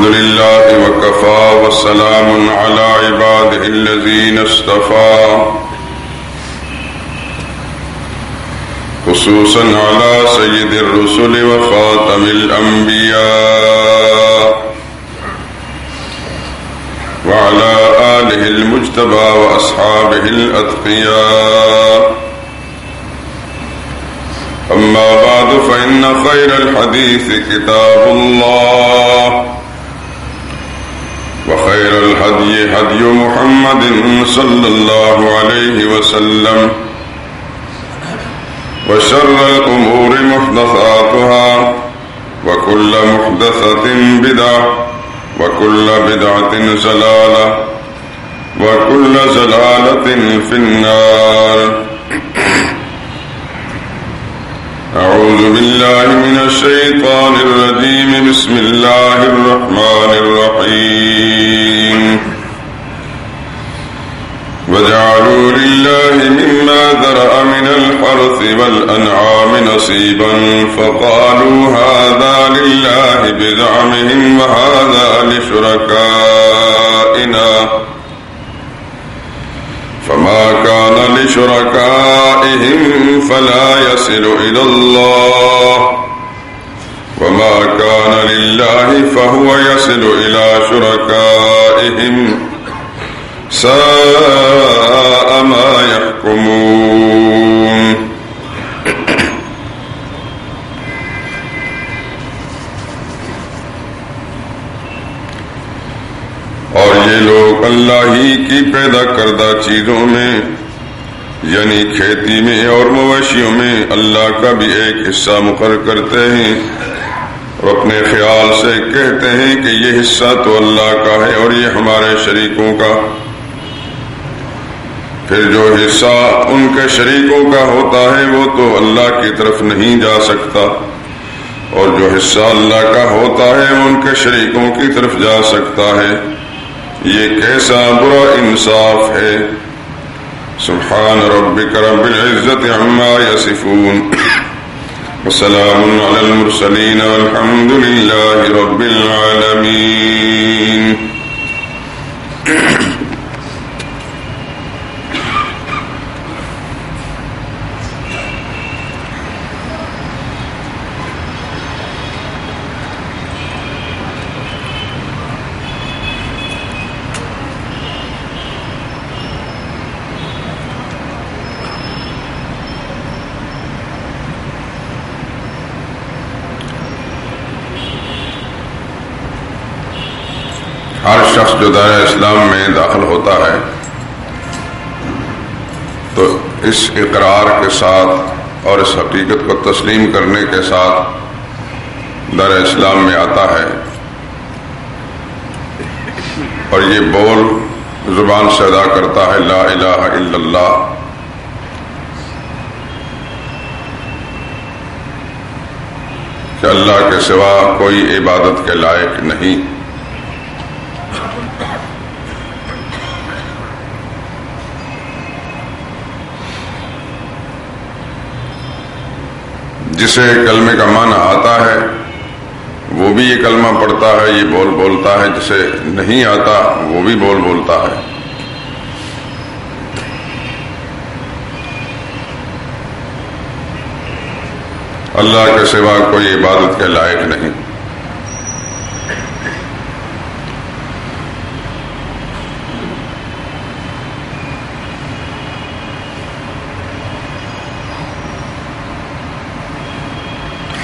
الحمد لله وكفى والسلام على عباده الذين اصطفى خصوصا على سيد الرسل وخاتم الأنبياء وعلى آله المجتبى وأصحابه الأتقياء. أما بعد فإن خير الحديث كتاب الله وخير الهدي هدي محمد صلى الله عليه وسلم وشر الأمور محدثاتها وكل محدثة بدعة وكل بدعة ضلالة وكل ضلالة في النار. أعوذ بالله من الشيطان الرجيم. بسم الله الرحمن الرحيم. وجعلوا لله مما ذرأ من الحرث والأنعام نصيبا فقالوا هذا لله بزعمهم وهذا لشركائنا فما كان لشركائهم فلا يصل إلى الله وما كان لله فهو يصل إلى شركائهم ساء ما يحكمون. اور یہ لوگ اللہ ہی کی پیدا کردہ چیزوں میں یعنی کھیتی میں اور مویشیوں میں اللہ کا بھی ایک حصہ مقرر کرتے ہیں اور اپنے خیال سے کہتے ہیں کہ یہ حصہ تو اللہ کا ہے اور یہ ہمارے شریکوں کا. پھر جو حصہ ان کے شریکوں کا ہوتا ہے وہ تو اللہ کی طرف نہیں جا سکتا اور جو حصہ اللہ کا ہوتا ہے وہ ان کے شریکوں کی طرف جا سکتا ہے. یہ کیسا برا انصاف ہے. سبحان ربک رب العزت عما یصفون وسلام علی المرسلین والحمد للہ رب العالمین. ہر شخص جو دائرہ اسلام میں داخل ہوتا ہے تو اس اقرار کے ساتھ اور اس حقیقت کو تسلیم کرنے کے ساتھ دائرہ اسلام میں آتا ہے اور یہ بول زبان سے ادا کرتا ہے لا الہ الا اللہ. کہ اللہ کے سوا کوئی عبادت کے لائق نہیں. جسے کلمے کا معنی آتا ہے وہ بھی یہ کلمہ پڑھتا ہے، یہ بول بولتا ہے. جسے نہیں آتا وہ بھی بول بولتا ہے. اللہ کے سوا کوئی عبادت کے لائق نہیں.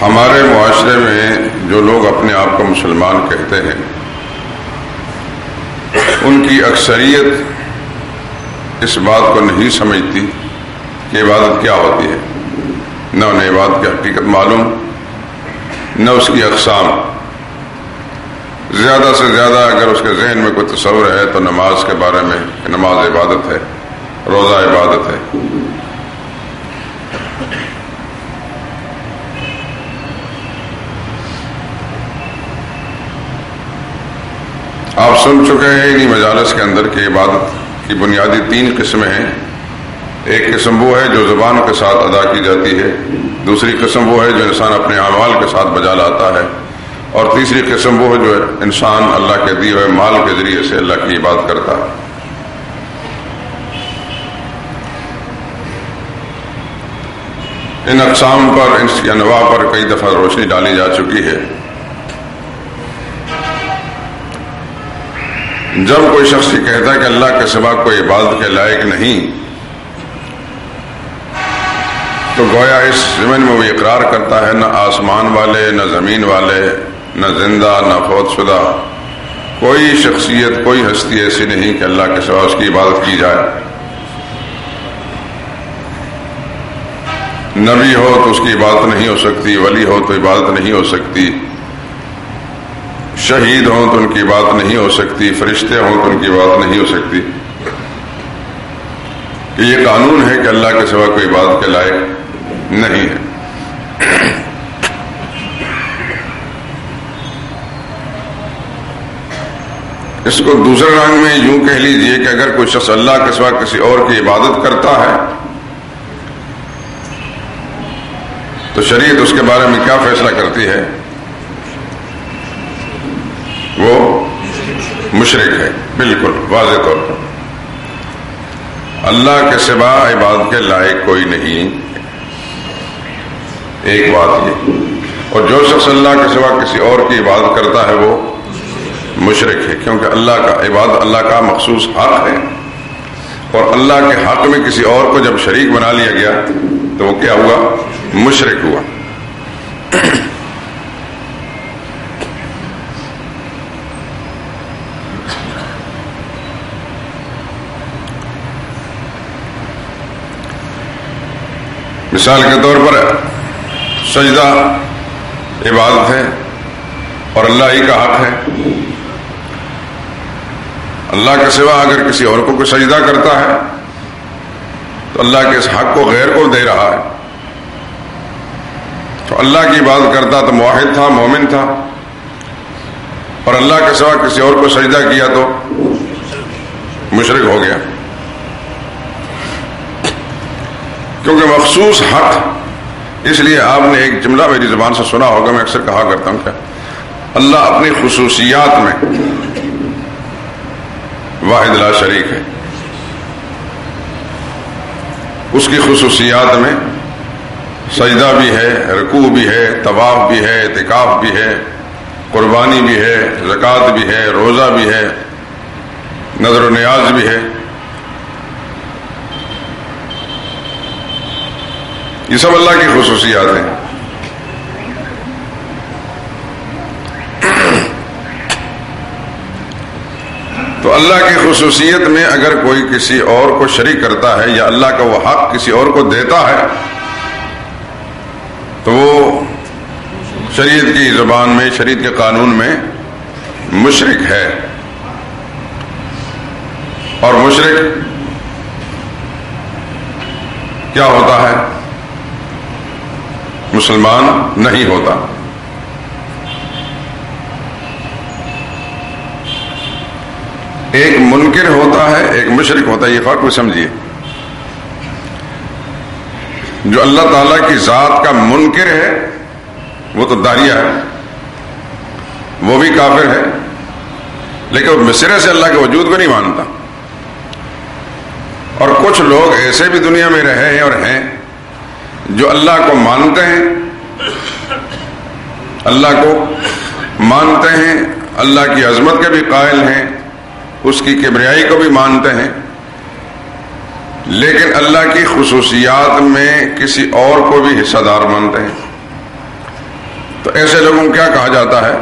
ہمارے معاشرے میں جو لوگ اپنے آپ کو مسلمان کہتے ہیں ان کی اکثریت اس بات کو نہیں سمجھتی کہ عبادت کیا ہوتی ہے. نہ انہیں عبادت کی حقیقت معلوم نہ اس کی اقسام. زیادہ سے زیادہ اگر اس کے ذہن میں کوئی تصور ہے تو نماز کے بارے میں کہ نماز عبادت ہے، روزہ عبادت ہے. آپ سن چکے ہیں انہی مجالس کے اندر کہ عبادت کی بنیادی 3 قسمیں ہیں. ایک قسم وہ ہے جو زبان کے ساتھ ادا کی جاتی ہے، دوسری قسم وہ ہے جو انسان اپنے اعمال کے ساتھ بجا لاتا ہے، اور تیسری قسم وہ ہے جو انسان اللہ کے دیے ہوئے مال کے ذریعے سے اللہ کی عبادت کرتا ہے۔ ان اقسام پر، ان انواع پر کئی دفعہ روشنی ڈالی جا چکی ہے۔ جب کوئی شخص یہ کہتا ہے کہ اللہ کے سوا کوئی عبادت کے لائق نہیں، تو گویا اس ضمن میں وہ اقرار کرتا ہے نہ آسمان والے، نہ زمین والے، نہ زندہ، نہ فوت شدہ، کوئی شخصیت، کوئی ہستی ایسی نہیں کہ اللہ کے سوا اس کی عبادت کی جائے۔ نبی ہو تو اس کی عبادت نہیں ہو سکتی، ولی ہو تو عبادت نہیں ہو سکتی، شہید ہوں تو ان کی عبادت نہیں ہو سکتی، فرشتے ہوں تو ان کی عبادت نہیں ہو سکتی۔ کہ یہ قانون ہے کہ اللہ کے سوا کوئی عبادت کے لائق نہیں ہے۔ اس کو دوسرے رنگ میں یوں کہہ لیجئے کہ اگر کوئی شخص اللہ کے سوا کسی اور کی عبادت کرتا ہے تو شریعت اس کے بارے میں کیا فیصلہ کرتی ہے؟ وہ مشرک ہے، بالکل واضح طور پر۔ اللہ کے سوا عبادت کے لائق کوئی نہیں، ایک بات یہ۔ اور جو شخص اللہ کے سوا کسی اور کی عبادت کرتا ہے وہ مشرک ہے، کیونکہ اللہ کا عبادت اللہ کا مخصوص حق ہے، اور اللہ کے حق میں کسی اور کو جب شریک بنا لیا گیا تو وہ کیا ہوا؟ مشرک ہوا۔ مثال کے طور پر سجدہ عبادت ہے اور اللہ ہی کا حق ہے۔ اللہ کے سوا اگر کسی اور کو کوئی سجدہ کرتا ہے تو اللہ کے اس حق کو غیر کو دے رہا ہے۔ تو اللہ کی عبادت کرتا تو موحد تھا، مومن تھا، اور اللہ کے سوا کسی اور کو سجدہ کیا تو مشرک ہو گیا۔ کیونکہ مخصوص حق، اس لیے آپ نے ایک جملہ میری زبان سے سنا ہوگا، میں اکثر کہا کرتا ہوں کہ اللہ اپنی خصوصیات میں واحد لا شریک ہے۔ اس کی خصوصیات میں سجدہ بھی ہے، رکوع بھی ہے، طواف بھی ہے، اعتکاف بھی ہے، قربانی بھی ہے، زکوٰۃ بھی ہے، روزہ بھی ہے، نظر و نیاز بھی ہے۔ یہ سب اللہ کی خصوصیات ہیں۔ تو اللہ کی خصوصیت میں اگر کوئی کسی اور کو شریک کرتا ہے یا اللہ کا وہ حق کسی اور کو دیتا ہے تو وہ شریعت کی زبان میں، شریعت کے قانون میں مشرک ہے، اور مشرک کیا ہوتا ہے؟ مسلمان نہیں ہوتا۔ ایک منکر ہوتا ہے، ایک مشرک ہوتا ہے، یہ فرق بھی سمجھیے۔ جو اللہ تعالیٰ کی ذات کا منکر ہے وہ تو داریہ ہے، وہ بھی کافر ہے، لیکن وہ سرے سے اللہ کے وجود کو نہیں مانتا۔ اور کچھ لوگ ایسے بھی دنیا میں رہے ہیں اور ہیں جو اللہ کو مانتے ہیں، اللہ کو مانتے ہیں، اللہ کی عظمت کے بھی قائل ہیں، اس کی کبریائی کو بھی مانتے ہیں، لیکن اللہ کی خصوصیات میں کسی اور کو بھی حصہ دار مانتے ہیں۔ تو ایسے لوگوں کو کیا کہا جاتا ہے؟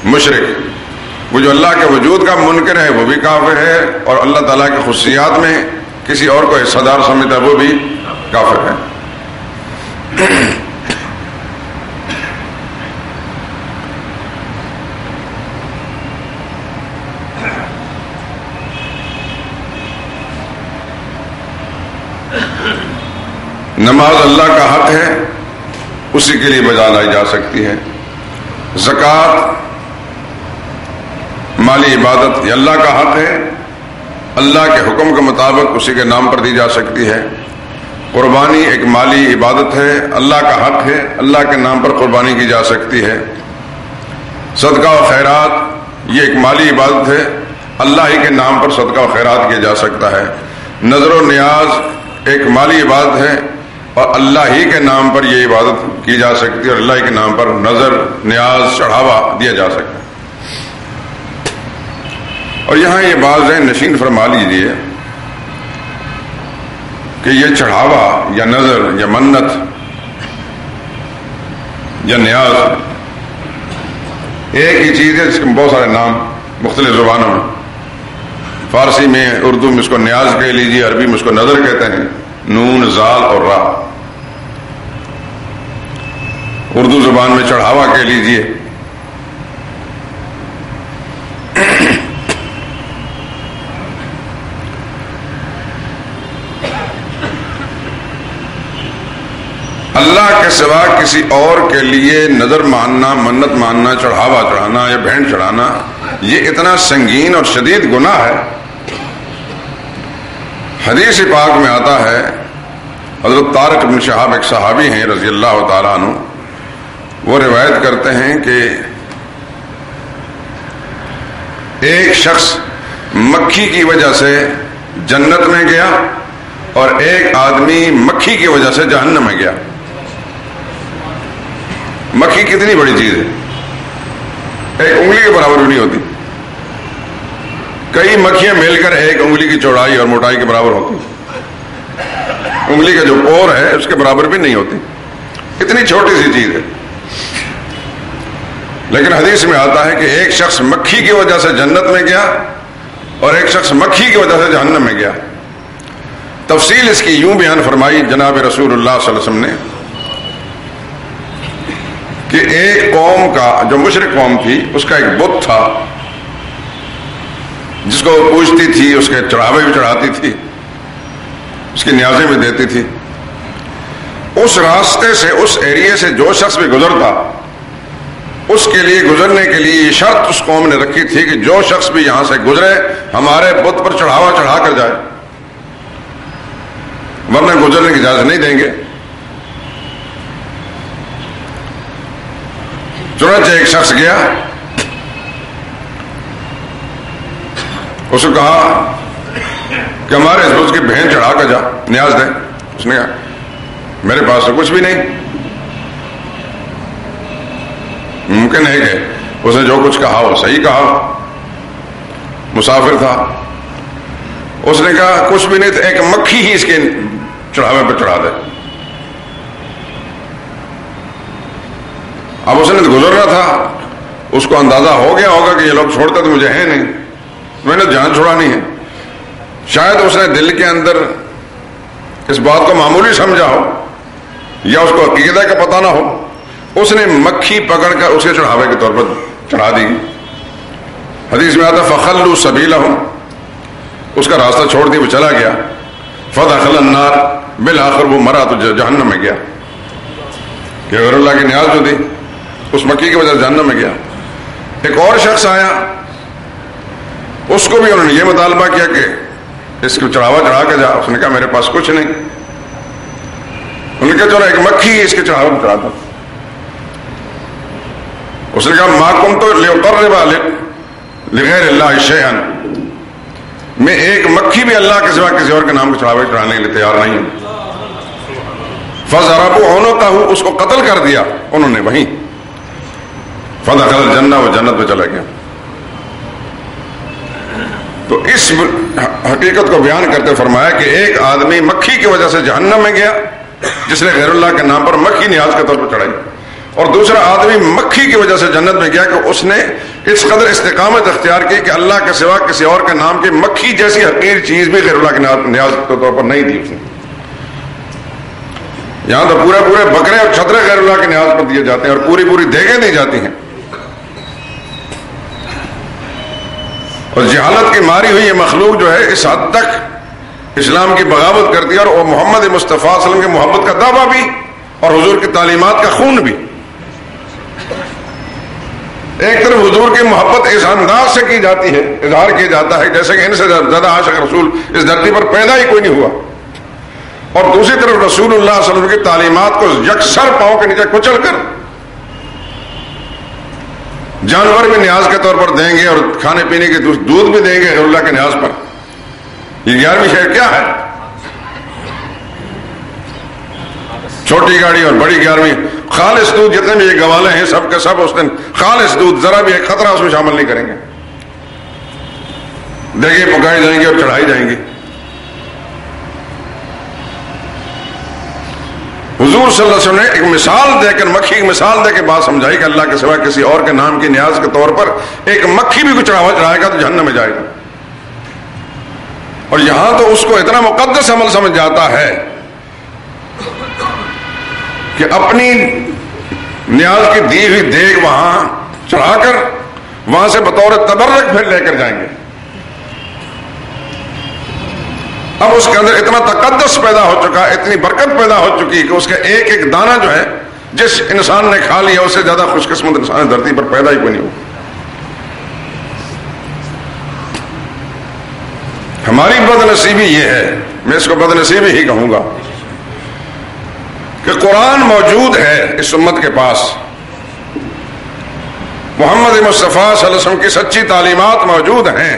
مشرک۔ وہ جو اللہ کے وجود کا منکر ہے وہ بھی کافر ہے، اور اللہ تعالیٰ کی خصوصیات میں کسی اور کو حصہ دار سمجھتا ہے وہ بھی کافر ہے۔ نماز اللہ کا حق ہے، اسی کے لیے بجا لائی جا سکتی ہے۔ زکوٰۃ مالی عبادت یہ اللہ کا حق ہے، اللہ کے حکم کے مطابق اسی کے نام پر دی جا سکتی ہے۔ قربانی ایک مالی عبادت ہے، اللہ کا حق ہے، اللہ کے نام پر قربانی کی جا سکتی ہے۔ صدقہ و خیرات یہ ایک مالی عبادت ہے، اللہ ہی کے نام پر صدقہ و خیرات کیا جا سکتا ہے۔ نظر و نیاز ایک مالی عبادت ہے اور اللہ ہی کے نام پر یہ عبادت کی جا سکتی ہے، اور اللہ ہی کے نام پر نظر نیاز چڑھاوا دیا جا سکتا ہے۔ اور یہاں یہ بات ذہن نشین فرما لیجیے کہ یہ چڑھاوا یا نظر یا منت یا نیاز ایک ہی چیز ہے جس کے بہت سارے نام مختلف زبانوں میں، فارسی میں، اردو میں اس کو نیاز کہہ لیجیے، عربی میں اس کو نظر کہتے ہیں، نون زال اور را۔ اردو زبان میں چڑھاوا کہہ لیجیے۔ اللہ کے سوا کسی اور کے لیے نظر ماننا، منت ماننا، چڑھاوا چڑھانا یا بھینٹ چڑھانا یہ اتنا سنگین اور شدید گناہ ہے۔ حدیث پاک میں آتا ہے، حضرت طارق بن شہاب ایک صحابی ہیں رضی اللہ تعالیٰ عنہ، وہ روایت کرتے ہیں کہ ایک شخص مکھی کی وجہ سے جنت میں گیا اور ایک آدمی مکھی کی وجہ سے جہنم میں گیا۔ مکھی کتنی بڑی چیز ہے، ایک انگلی کے برابر بھی نہیں ہوتی، کئی مکھیاں مل کر ایک انگلی کی چوڑائی اور موٹائی کے برابر ہوتی، انگلی کا جو پور ہے اس کے برابر بھی نہیں ہوتی، اتنی چھوٹی سی چیز ہے۔ لیکن حدیث میں آتا ہے کہ ایک شخص مکھی کی وجہ سے جنت میں گیا اور ایک شخص مکھی کی وجہ سے جہنم میں گیا۔ تفصیل اس کی یوں بیان فرمائی جناب رسول اللہ صلی اللہ علیہ وسلم نے کہ ایک قوم کا، جو مشرک قوم تھی، اس کا ایک بت تھا جس کو وہ پوجتی تھی، اس کے چڑھاوے بھی چڑھاتی تھی، اس کی نیازیں بھی دیتی تھی۔ اس راستے سے، اس ایریے سے جو شخص بھی گزرتا، اس کے لیے گزرنے کے لیے یہ شرط اس قوم نے رکھی تھی کہ جو شخص بھی یہاں سے گزرے ہمارے بت پر چڑھاوا چڑھا کر جائے، ورنہ گزرنے کی اجازت نہیں دیں گے۔ چنانچہ ایک شخص گیا، اس کو کہا کہ ہمارے اس بت کی بہن چڑھا کر جا، نیاز دے۔ اس نے کہا میرے پاس تو کچھ بھی نہیں۔ ممکن ہے کہ اس نے جو کچھ کہا وہ صحیح کہا، مسافر تھا۔ اس نے کہا کچھ بھی نہیں تو ایک مکھی ہی اس کے چڑھاوے پہ چڑھا دے۔ اب اس نے تو گزرنا تھا، اس کو اندازہ ہو گیا ہوگا کہ یہ لوگ چھوڑتے تو مجھے ہے نہیں، میں نے جان چھڑانی ہے۔ شاید اس نے دل کے اندر اس بات کو معمولی سمجھا ہو یا اس کو عقیدہ کا پتہ نہ ہو، اس نے مکھی پکڑ کر اسے چڑھاوے کے طور پر چڑھا دی۔ حدیث میں آتا فخلوا سبیلہم، اس کا راستہ چھوڑ دیا، وہ چلا گیا۔ فدخل النار، بالآخر وہ مرا تو جہنم میں گیا، کہ غیر اللہ کی نیاز جو دی اس مکھی کی وجہ سے جہنم میں گیا۔ ایک اور شخص آیا، اس کو بھی انہوں نے یہ مطالبہ کیا کہ اس کو چڑھاوا چڑھا کے جا۔ اس نے کہا میرے پاس کچھ نہیں۔ انہوں نے کہا چلو ایک مکھی اس کے چڑھاوا چڑھا دو۔ اس نے کہا ما کنت لأقرب لغیر اللہ شیئا، میں ایک مکھی بھی اللہ کے سوا کسی اور کے نام کو چڑھاوے چڑھانے کے لیے تیار نہیں ہوں۔ فضربوا عنقہ، اس کو قتل کر دیا انہوں نے وہیں۔ فدخل الجنہ، وہ جنت میں چلا گیا۔ تو اس حقیقت کو بیان کرتے فرمایا کہ ایک آدمی مکھی کی وجہ سے جہنم میں گیا جس نے غیر اللہ کے نام پر مکھی نیاز کے طور پر چڑھائی، اور دوسرا آدمی مکھی کی وجہ سے جنت میں گیا کہ اس نے اس قدر استقامت اختیار کی کہ اللہ کے سوا کسی اور کے نام کی مکھی جیسی حقیر چیز بھی غیر اللہ کے نیاز کے طور پر نہیں دی اس نے۔ یہاں تو پورے بکرے اور چھترے غیر اللہ کے نیاز پر دیے جاتے ہیں اور پوری دیگیں دی جاتی ہیں، اور جہالت کی ماری ہوئی یہ مخلوق جو ہے اس حد تک اسلام کی بغاوت کرتی ہے، اور وہ محمد مصطفیٰ صلی اللہ علیہ وسلم کی محبت کا دعویٰ بھی اور حضور کی تعلیمات کا خون بھی۔ ایک طرف حضور کی محبت اس انداز سے کی جاتی ہے، اظہار کیا جاتا ہے جیسے کہ ان سے زیادہ عاشق رسول اس دھرتی پر پیدا ہی کوئی نہیں ہوا، اور دوسری طرف رسول اللہ صلی اللہ علیہ وسلم کی تعلیمات کو یکسر پاؤں کے نیچے کچل کر جانور بھی نیاز کے طور پر دیں گے اور کھانے پینے کے دودھ بھی دیں گے غیر اللہ کے نیاز پر. یہ 11ویں شے کیا ہے؟ چھوٹی گاڑی اور بڑی 11ویں. خالص دودھ جتنے بھی یہ گوالے ہیں سب کے سب اس دن خالص دودھ، ذرا بھی ایک خطرہ اس میں شامل نہیں کریں گے. دیگیں پکائی جائیں گی اور چڑھائی جائیں گی. حضور صلی اللہ علیہ وسلم نے ایک مثال دے کر، مکھی کی مثال دے کے بات سمجھائی کہ اللہ کے سوا کسی اور کے نام کی نیاز کے طور پر ایک مکھی بھی کچھ چڑھاوا چڑھائے گا تو جہنم میں جائے گا. اور یہاں تو اس کو اتنا مقدس عمل سمجھ جاتا ہے کہ اپنی نیاز کی دی ہوئی دیگ وہاں چڑھا کر وہاں سے بطور تبرک پھر لے کر جائیں گے. اب اس کے اندر اتنا تقدس پیدا ہو چکا، اتنی برکت پیدا ہو چکی کہ اس کے ایک ایک دانہ جو ہے جس انسان نے کھا لیا اس سے زیادہ خوش قسمت انسان دھرتی پر پیدا ہی کوئی نہیں ہو. ہماری بد نصیبی یہ ہے، میں اس کو بد نصیبی ہی کہوں گا، کہ قرآن موجود ہے اس امت کے پاس، محمد مصطفیٰ صلی اللہ علیہ وسلم کی سچی تعلیمات موجود ہیں،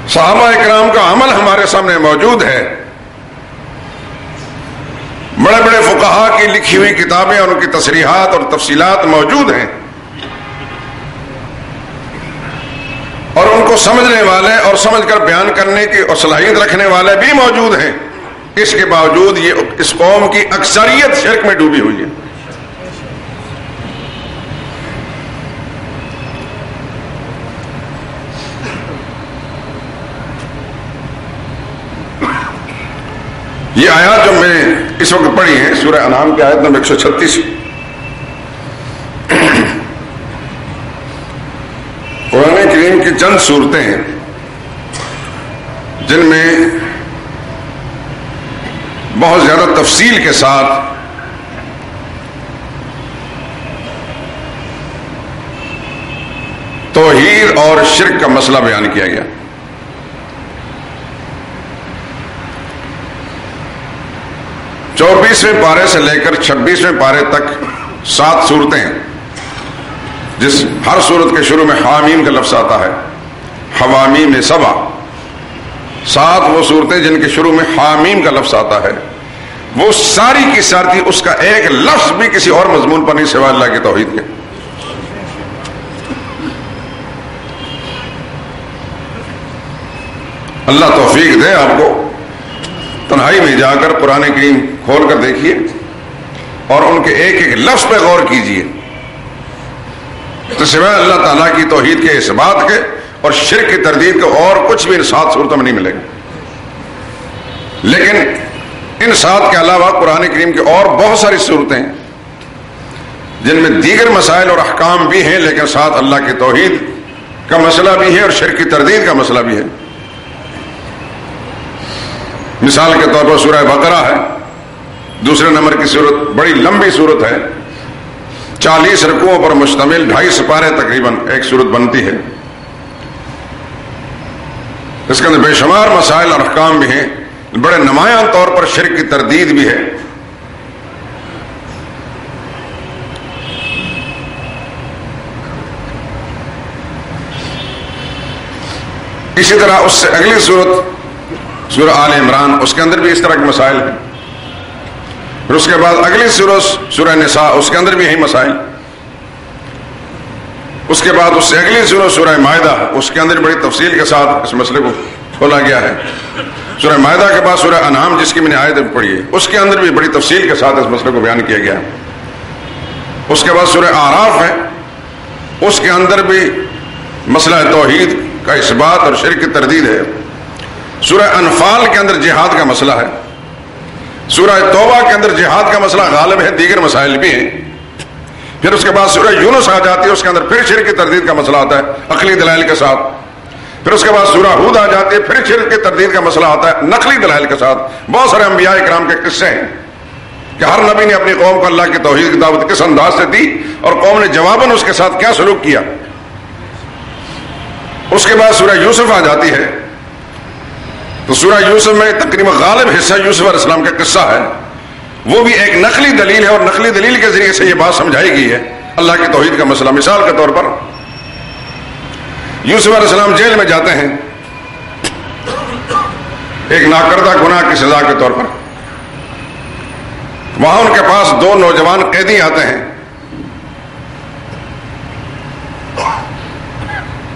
صحابہ اکرام کا عمل ہمارے سامنے موجود ہے، بڑے بڑے فقہا کی لکھی ہوئی کتابیں اور ان کی تصریحات اور تفصیلات موجود ہیں، اور ان کو سمجھنے والے اور سمجھ کر بیان کرنے کی اور صلاحیت رکھنے والے بھی موجود ہیں. اس کے باوجود یہ اس قوم کی اکثریت شرک میں ڈوبی ہوئی ہے. یہ آیات جو میں نے اس وقت پڑھی ہیں سورہ انعام کی آیت نمبر 136، قرآن کریم کی چند صورتیں ہیں جن میں بہت زیادہ تفصیل کے ساتھ توحید اور شرک کا مسئلہ بیان کیا گیا. چوبیسویں پارے سے لے کر 26ویں پارے تک 7 صورتیں ہیں، جس ہر صورت کے شروع میں حامیم کا لفظ آتا ہے. حوامیم سبع، 7 وہ صورتیں جن کے شروع میں حامیم کا لفظ آتا ہے. وہ ساری کی ساری اس کا ایک لفظ بھی کسی اور مضمون پر نہیں سوائے اللہ کی توحید کے. اللہ توفیق دے آپ کو، تنہائی میں جا کر قرآن کریم کھول کر دیکھیے اور ان کے ایک ایک لفظ پہ غور کیجیے، تو سوائے اللہ تعالیٰ کی توحید کے اس بات کے اور شرک کی تردید کا اور کچھ بھی ان 7 صورتوں میں نہیں ملے گا. لیکن ان 7 کے علاوہ قرآن کریم کی اور بہت ساری صورتیں ہیں جن میں دیگر مسائل اور احکام بھی ہیں، لیکن ساتھ اللہ کی توحید کا مسئلہ بھی ہے اور شرک کی تردید کا مسئلہ بھی ہے. مثال کے طور پر سورہ بقرہ ہے، دوسرے نمبر کی صورت، بڑی لمبی صورت ہے، 40 رکوعوں پر مشتمل، 2.5 سپارے تقریباً ایک صورت بنتی ہے. اس کے اندر بے شمار مسائل اور احکام بھی ہیں، بڑے نمایاں طور پر شرک کی تردید بھی ہے. اسی طرح اس سے اگلی صورت سورہ آل عمران، اس کے اندر بھی اس طرح کے مسائل ہیں. پھر اس کے بعد اگلی صورت سورہ نساء، اس کے اندر بھی یہی مسائل. اس کے بعد اس سے اگلی صورت سورہ مائدہ، اس کے اندر بڑی تفصیل کے ساتھ اس مسئلے کو کھولا گیا ہے. سورہ مائدہ کے بعد سورہ انعام جس کی میں نے آیت پڑھی ہے، اس کے اندر بھی بڑی تفصیل کے ساتھ اس مسئلے کو بیان کیا گیا. اس کے بعد سورہ اعراف ہے، اس کے اندر بھی مسئلہ توحید کا اثبات اور شرک کی تردید ہے. سورہ انفال کے اندر جہاد کا مسئلہ ہے. سورہ توبہ کے اندر جہاد کا مسئلہ غالب ہے، دیگر مسائل بھی ہیں. پھر اس کے بعد سورہ یونس آ جاتی ہے، اس کے اندر پھر شرک کی تردید کا مسئلہ آتا ہے عقلی دلائل کے ساتھ. پھر اس کے بعد سورہ ہود آ جاتی ہے، پھر شرک کی تردید کا مسئلہ آتا ہے نقلی دلائل کے ساتھ. بہت سارے انبیاء اکرام کے قصے ہیں کہ ہر نبی نے اپنی قوم کو اللہ کی توحید کی دعوت کس انداز سے دی اور قوم نے جواباً اس کے ساتھ کیا سلوک کیا. اس کے بعد سورہ یوسف آ جاتی ہے، تو سورہ یوسف میں تقریباً غالب حصہ یوسف علیہ السلام کا قصہ ہے. وہ بھی ایک نقلی دلیل ہے اور نقلی دلیل کے ذریعے سے یہ بات سمجھائی گئی ہے اللہ کی توحید کا مسئلہ. مثال کے طور پر یوسف علیہ السلام جیل میں جاتے ہیں ایک ناکردہ گناہ کی سزا کے طور پر. وہاں ان کے پاس 2 نوجوان قیدی آتے ہیں.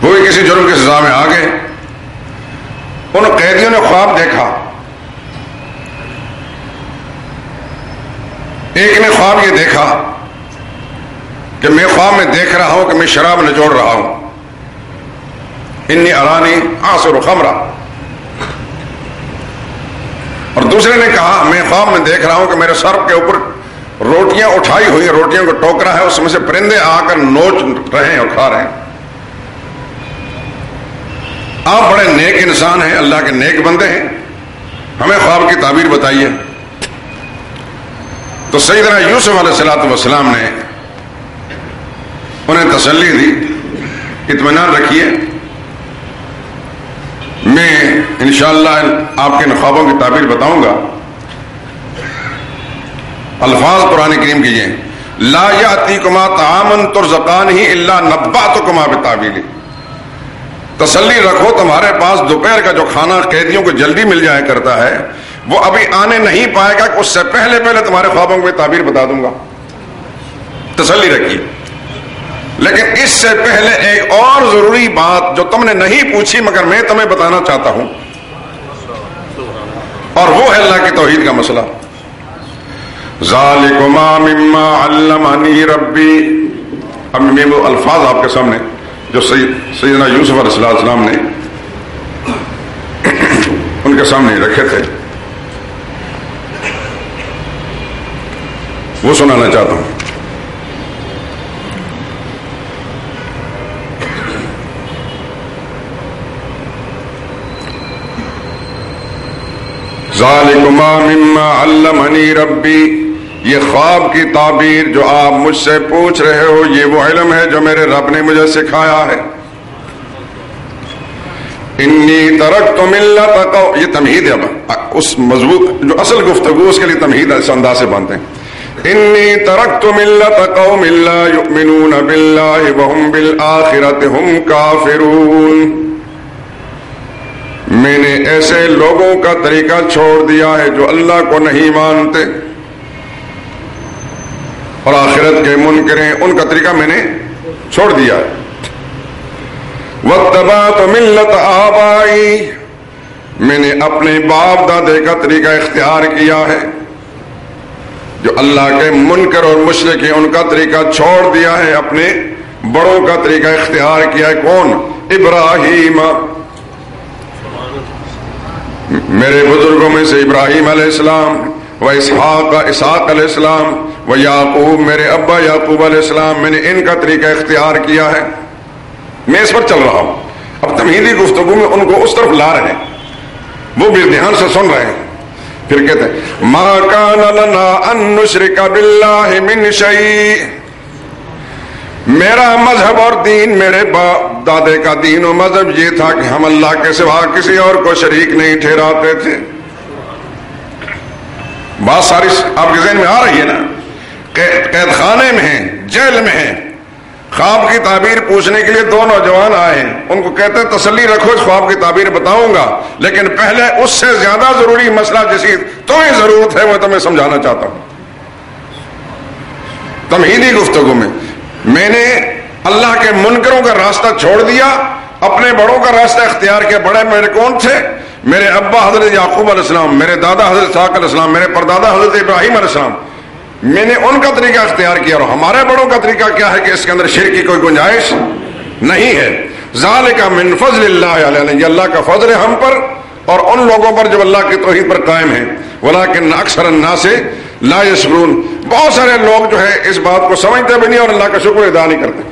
وہ بھی کسی جرم کی سزا میں آ گئے. ان قیدیوں نے خواب دیکھا. ایک نے خواب یہ دیکھا کہ میں خواب میں دیکھ رہا ہوں کہ میں شراب نچوڑ رہا ہوں. انی ارانی اعصر خمرا. اور دوسرے نے کہا میں خواب میں دیکھ رہا ہوں کہ میرے سر کے اوپر روٹیاں اٹھائی ہوئی ہیں, روٹیوں کا ٹوکرا ہے, اس میں سے پرندے آ کر نوچ رہے ہیں اور کھا رہے ہیں. آپ بڑے نیک انسان ہیں, اللہ کے نیک بندے ہیں, ہمیں خواب کی تعبیر بتائیے. تو سیدنا یوسف علیہ السلام نے انہیں تسلی دی, اطمینان رکھیے, میں انشاءاللہ آپ کے خوابوں کی تعبیر بتاؤں گا. الفاظ قرآن کریم کیجئے, لا یاتیکما طعام ترزقانہ الا نبأتکما بتاویلہ. تسلی رکھو تمہارے پاس دوپہر کا جو کھانا قیدیوں کو جلدی مل جایا کرتا ہے وہ ابھی آنے نہیں پائے گا, اس سے پہلے تمہارے خوابوں کی تعبیر بتا دوں گا. تسلی رکھیے. لیکن اس سے پہلے ایک اور ضروری بات جو تم نے نہیں پوچھی مگر میں تمہیں بتانا چاہتا ہوں, اور وہ ہے اللہ کی توحید کا مسئلہ. ذالکما مما علمنی ربی. اب میں وہ الفاظ آپ کے سامنے جو سیدنا یوسف علیہ السلام نے ان کے سامنے رکھے تھے وہ سنانا چاہتا ہوں. ذالکما مما علمنی ربی. یہ خواب کی تعبیر جو آپ مجھ سے پوچھ رہے ہو یہ وہ علم ہے جو میرے رب نے مجھے سکھایا ہے. انی ترکت ملت قوم. یہ تمہید ہے, اس مضبوط جو اصل گفتگو اس کے لیے تمہید اس انداز سے باندھتے ہیں. انی ترکت ملت قوم لا یؤمنون باللہ وہم بالآخرۃ ہم کافرون. میں نے ایسے لوگوں کا طریقہ چھوڑ دیا ہے جو اللہ کو نہیں مانتے اور آخرت کے منکر ہیں, ان کا طریقہ میں نے چھوڑ دیا ہے. واتبعت ملت آبائی. میں نے اپنے باپ دادے کا طریقہ اختیار کیا ہے. جو اللہ کے منکر اور مشرک ہیں ان کا طریقہ چھوڑ دیا ہے, اپنے بڑوں کا طریقہ اختیار کیا ہے. کون؟ ابراہیم. میرے بزرگوں میں سے ابراہیم علیہ السلام, و اسحاق علیہ السلام, و یعقوب, میرے ابا یعقوب علیہ السلام. میں نے ان کا طریقہ اختیار کیا ہے, میں اس پر چل رہا ہوں. اب تمہیدی گفتگو میں ان کو اس طرف لا رہے ہیں, وہ بھی دھیان سے سن رہے ہیں. پھر کہتے ہیں ما کان لنا ان نشرک باللہ من شیء. میرا مذہب اور دین, میرے باپ دادے کا دین و مذہب یہ تھا کہ ہم اللہ کے سوا کسی اور کو شریک نہیں ٹھہراتے تھے. بات ساری آپ کے ذہن میں آ رہی ہے نا. قید خانے میں ہیں, جیل میں ہیں, خواب کی تعبیر پوچھنے کے لیے 2 نوجوان آئے ہیں. ان کو کہتے ہیں تسلی رکھو, اس خواب کی تعبیر بتاؤں گا, لیکن پہلے اس سے زیادہ ضروری مسئلہ جس کی تمہیں ضرورت ہے وہ تمہیں سمجھانا چاہتا ہوں. تمہیدی گفتگو میں نے اللہ کے منکروں کا راستہ چھوڑ دیا, اپنے بڑوں کا راستہ اختیار کیا. بڑے میرے کون تھے؟ میرے ابا حضرت یعقوب علیہ السلام, میرے دادا حضرت اسحاق علیہ السلام, میرے پردادا حضرت ابراہیم علیہ السلام. میں نے ان کا طریقہ اختیار کیا, اور ہمارے بڑوں کا طریقہ کیا ہے کہ اس کے اندر شرک کی کوئی گنجائش نہیں ہے. ذالک من فضل اللہ علینا. یہ اللہ کا فضل ہے ہم پر اور ان لوگوں پر جو اللہ کی توحید پر قائم ہیں. ولکن اکثر الناس لا یشکرون. بہت سارے لوگ جو ہے اس بات کو سمجھتے بھی نہیں اور اللہ کا شکر ادا نہیں کرتے.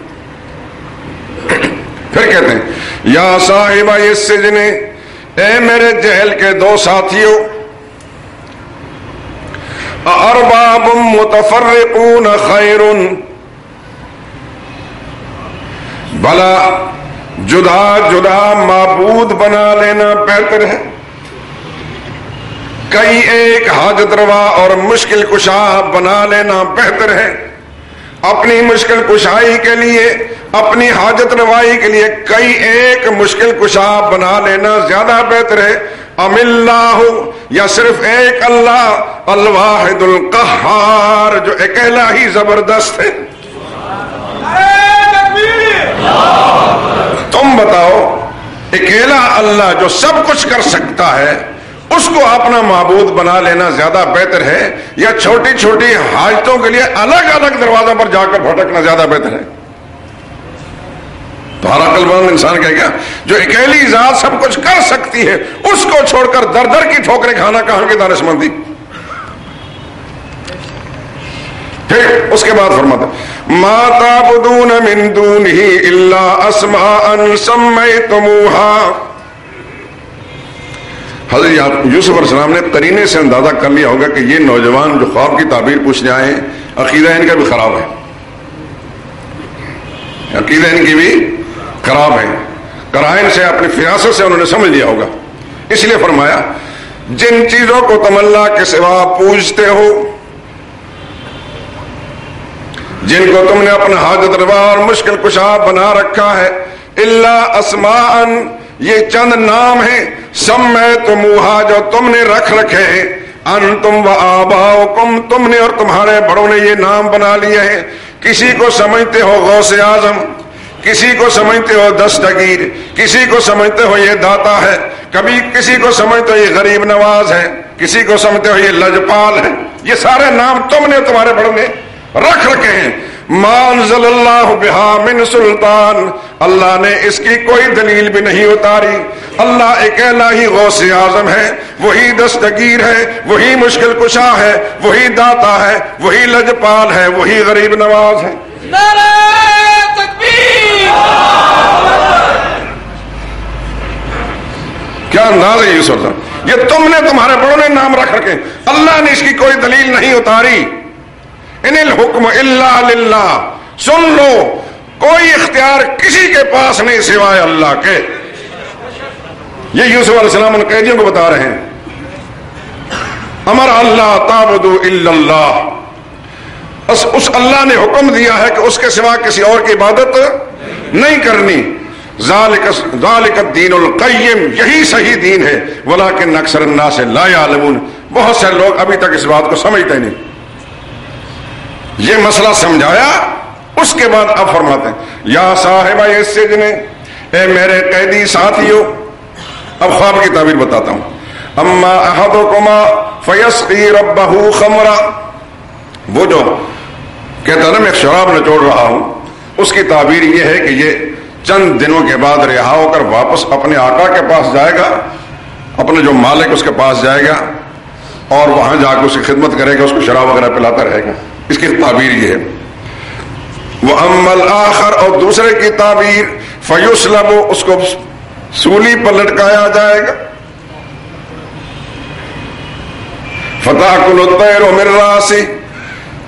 پھر کہتے ہیں یا صاحب السجن, اے میرے جہل کے 2 ساتھیوں, ارباب متفرقون خیر, بھلا جدا جدا معبود بنا لینا بہتر ہے, کئی ایک حاجت روا اور مشکل کشا بنا لینا بہتر ہے. اپنی مشکل کشائی کے لیے، اپنی حاجت روائی کے لیے کئی ایک مشکل کشا بنا لینا زیادہ بہتر ہے، ام اللہ، یا صرف ایک اللہ، الواحد القہار، جو اکیلا ہی زبردست ہے۔ تم بتاؤ، اکیلا اللہ جو سب کچھ کر سکتا ہے اس کو اپنا معبود بنا لینا زیادہ بہتر ہے، یا چھوٹی چھوٹی حاجتوں کے لیے الگ الگ دروازوں پر جا کر بھٹکنا زیادہ بہتر ہے؟ تو ہر عقل مند انسان کہے گا جو اکیلی ذات سب کچھ کر سکتی ہے اس کو چھوڑ کر در در کی ٹھوکریں کھانا کہاں کی دانشمندی؟ پھر اس کے بعد فرماتا ما تعبدون من دونه الا اسماء سميتموها۔ حضرت یوسف علیہ السلام نے قرینے سے اندازہ کر لیا ہوگا کہ یہ نوجوان جو خواب کی تعبیر پوچھنے آئے ہیں عقیدہ ان کا بھی خراب ہے، عقیدہ ان کی بھی خراب ہے، قرائن سے اپنی فراست سے انہوں نے سمجھ لیا ہوگا، اس لیے فرمایا جن چیزوں کو تم اللہ کے سوا پوجتے ہو، جن کو تم نے اپنا حاجت روا اور مشکل کشا بنا رکھا ہے، الا اسماء، یہ چند نام ہیں، سمیتموہا، جو تم نے رکھ رکھے ہیں، انتم و آباؤکم، تم نے اور تمہارے بڑوں نے یہ نام بنا لیے ہیں۔ کسی کو سمجھتے ہو غوث اعظم، کسی کو سمجھتے ہو دستگیر، کسی کو سمجھتے ہو یہ داتا ہے، کبھی کسی کو سمجھتے ہو یہ غریب نواز ہے، کسی کو سمجھتے ہو یہ لجپال ہے، یہ سارے نام تم نے تمہارے بڑوں نے رکھ رکھے ہیں۔ ما انزل اللہ بہا من سلطان، اللہ نے اس کی کوئی دلیل بھی نہیں اتاری۔ اللہ اکیلا ہی غوث اعظم ہے، وہی دستگیر ہے، وہی مشکل کشا ہے، وہی داتا ہے، وہی لجپال ہے، وہی غریب نواز ہے۔ نعرہ تکبیر! کیا انداز ہے یوسف صاحب؟ یہ تم نے تمہارے بڑوں نے نام رکھ رکھے، اللہ نے اس کی کوئی دلیل نہیں اتاری۔ ان الحکم الا للہ، سن لو کوئی اختیار کسی کے پاس نہیں سوائے اللہ کے۔ یہ یوسف علیہ السلام ان قیدیوں کو بتا رہے ہیں، امر اللہ تعبدوا الا اللہ، اس اللہ نے حکم دیا ہے کہ اس کے سوا کسی اور کی عبادت نہیں کرنی۔ ذالک الدین القیم، یہی صحیح دین ہے، ولکن اکثر الناس لا یعلمون، بہت سے لوگ ابھی تک اس بات کو سمجھتے نہیں۔ یہ مسئلہ سمجھایا، اس کے بعد اب فرماتے ہیں یا صاحب السجن، اے میرے قیدی ساتھیو، اب خواب کی تعبیر بتاتا ہوں۔ اما احدکما فیسقی ربہ خمرا، وہ جو کہتا ہے نا میں شراب نچوڑ رہا ہوں، اس کی تعبیر یہ ہے کہ یہ چند دنوں کے بعد رہا ہو کر واپس اپنے آقا کے پاس جائے گا، اپنے جو مالک اس کے پاس جائے گا اور وہاں جا کے اس کی خدمت کرے گا، اس کو شراب وغیرہ پلاتا رہے گا، اس کی تعبیر یہ ہے۔ وَأَمَّا الْآخَرُ، اور دوسرے کی تعبیر فَيُسْلَبُ، اس کو سولی پر لٹکایا جائے گا، فَتَأْكُلُ الطَّيْرُ مِن رَّأْسِهِ،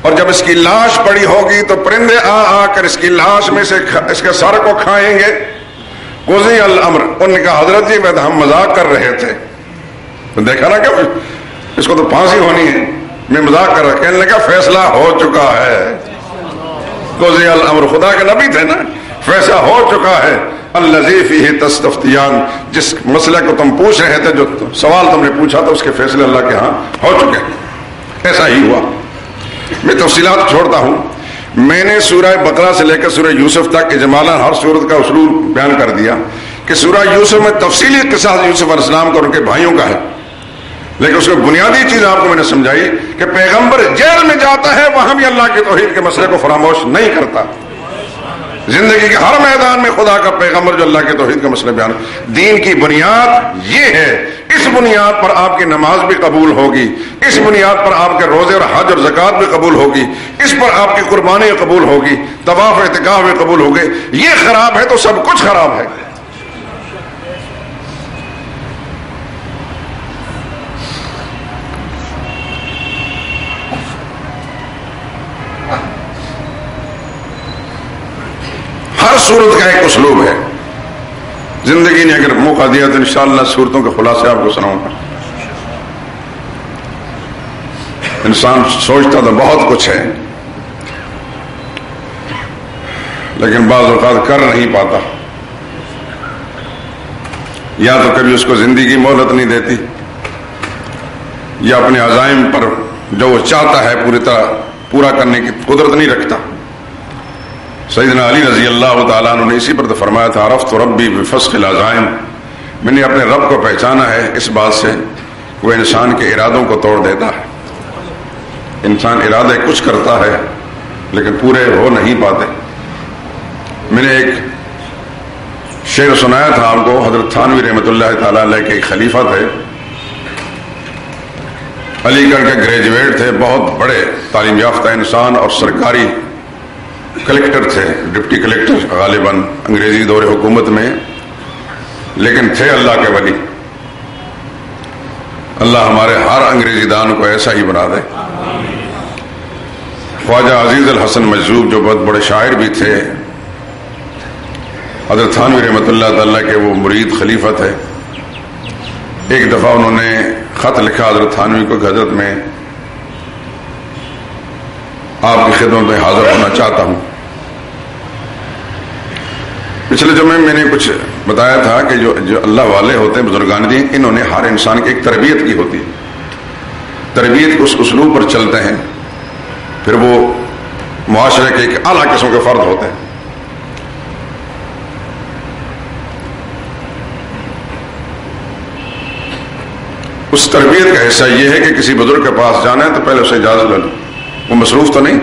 اور جب اس کی لاش پڑی ہوگی تو پرندے آ کر اس کی لاش میں سے اس کے سر کو کھائیں گے۔ قُضِيَ الْأَمْرُ، انہوں نے کہا حضرت جی میں تو ہم مذاق کر رہے تھے، دیکھا نا کہ اس کو تو پھانسی ہونی ہے، میں مذاق کر رہا، کہنے لگا فیصلہ ہو چکا ہے۔ قُضِيَ الْأَمْرُ، خدا کے نبی تھے نا، فیصلہ ہو چکا ہے۔ الَّذِي فِيهِ تَسْتَفْتِيَانِ، جس مسئلے کو تم پوچھ رہے تھے، جو سوال تم نے پوچھا تھا، اس کے فیصلے اللہ کے ہاں ہو چکے، ایسا ہی ہوا۔ میں تفصیلات چھوڑتا ہوں، میں نے سورہ بقرہ سے لے کر سورہ یوسف تک اجمالاً ہر سورت کا اسلوب بیان کر دیا کہ سورہ یوسف میں تفصیلی قصہ یوسف علیہ السلام کا اور ان کے بھائیوں کا ہے، لیکن اس میں بنیادی چیز آپ کو میں نے سمجھائی کہ پیغمبر جیل میں جاتا ہے وہاں بھی اللہ کے توحید کے مسئلے کو فراموش نہیں کرتا۔ زندگی کے ہر میدان میں خدا کا پیغمبر جو اللہ کے توحید کا مسئلہ بیان، دین کی بنیاد یہ ہے، اس بنیاد پر آپ کی نماز بھی قبول ہوگی، اس بنیاد پر آپ کے روزے اور حج اور زکوٰۃ بھی قبول ہوگی، اس پر آپ کی قربانی قبول ہوگی، طواف اعتکاف بھی قبول ہوگی۔ یہ خراب ہے تو سب کچھ خراب ہے۔ ہر صورت کا ایک اسلوب ہے، زندگی نے اگر موقع دیا تو انشاءاللہ صورتوں کے خلاصے آپ کو سناؤں گا۔ انسان سوچتا تو بہت کچھ ہے، لیکن بعض اوقات کر نہیں پاتا، یا تو کبھی اس کو زندگی مہلت نہیں دیتی، یا اپنے عزائم پر جو وہ چاہتا ہے پوری طرح پورا کرنے کی قدرت نہیں رکھتا۔ سیدنا علی رضی اللہ تعالیٰ عنہ نے اسی پر تو فرمایا تھا عرفت ربی بفسخ العزائم، میں نے اپنے رب کو پہچانا ہے اس بات سے کہ وہ انسان کے ارادوں کو توڑ دیتا ہے۔ انسان ارادے کچھ کرتا ہے لیکن پورے ہو نہیں پاتے۔ میں نے ایک شعر سنایا تھا آپ کو، حضرت تھانوی رحمۃ اللہ تعالیٰ علیہ کے ایک خلیفہ تھے، علی گڑھ کے گریجویٹ تھے، بہت بڑے تعلیم یافتہ انسان اور سرکاری کلیکٹر تھے، ڈپٹی کلیکٹر غالباً انگریزی دور حکومت میں، لیکن تھے اللہ کے ولی۔ اللہ ہمارے ہر انگریزی دان کو ایسا ہی بنا دے۔ خواجہ عزیز الحسن مجذوب جو بہت بڑے شاعر بھی تھے، حضرت تھانوی رحمۃ اللہ تعالیٰ کے وہ مرید خلیفہ تھے۔ ایک دفعہ انہوں نے خط لکھا حضرت تھانوی کو کہ حضرت میں آپ کی خدمت میں حاضر ہونا چاہتا ہوں۔ پچھلے جمعے میں نے کچھ بتایا تھا کہ جو اللہ والے ہوتے ہیں بزرگان دین، انہوں نے ہر انسان کی ایک تربیت کی ہوتی ہے، تربیت اس اسلوب پر چلتے ہیں، پھر وہ معاشرے کے ایک اعلیٰ قسم کے فرد ہوتے ہیں۔ اس تربیت کا حصہ یہ ہے کہ کسی بزرگ کے پاس جانا ہے تو پہلے اسے اجازت لے لو، وہ مصروف تو نہیں۔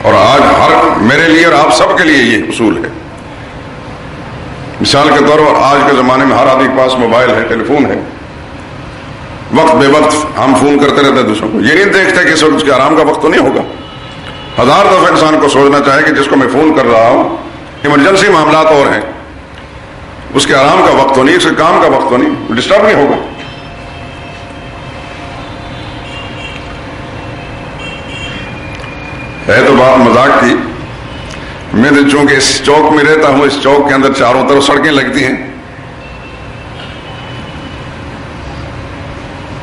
اور آج میرے لیے اور آپ سب کے لیے یہ اصول ہے۔ مثال کے طور پر آج کے زمانے میں ہر آدمی کے پاس موبائل ہے، ٹیلی فون ہے، وقت بے وقت ہم فون کرتے رہتے ہیں دوسروں کو، یہ نہیں دیکھتے کہ اس وقت اس کے آرام کا وقت تو نہیں ہوگا۔ ہزار دفعہ انسان کو سوچنا چاہے کہ جس کو میں فون کر رہا ہوں ایمرجنسی معاملات اور ہیں، اس کے آرام کا وقت تو نہیں، اس کے کام کا وقت تو نہیں، ڈسٹرب نہیں ہوگا۔ ہے تو بات مذاق کی، میں تو چونکہ اس چوک میں رہتا ہوں، اس چوک کے اندر چاروں طرف سڑکیں لگتی ہیں،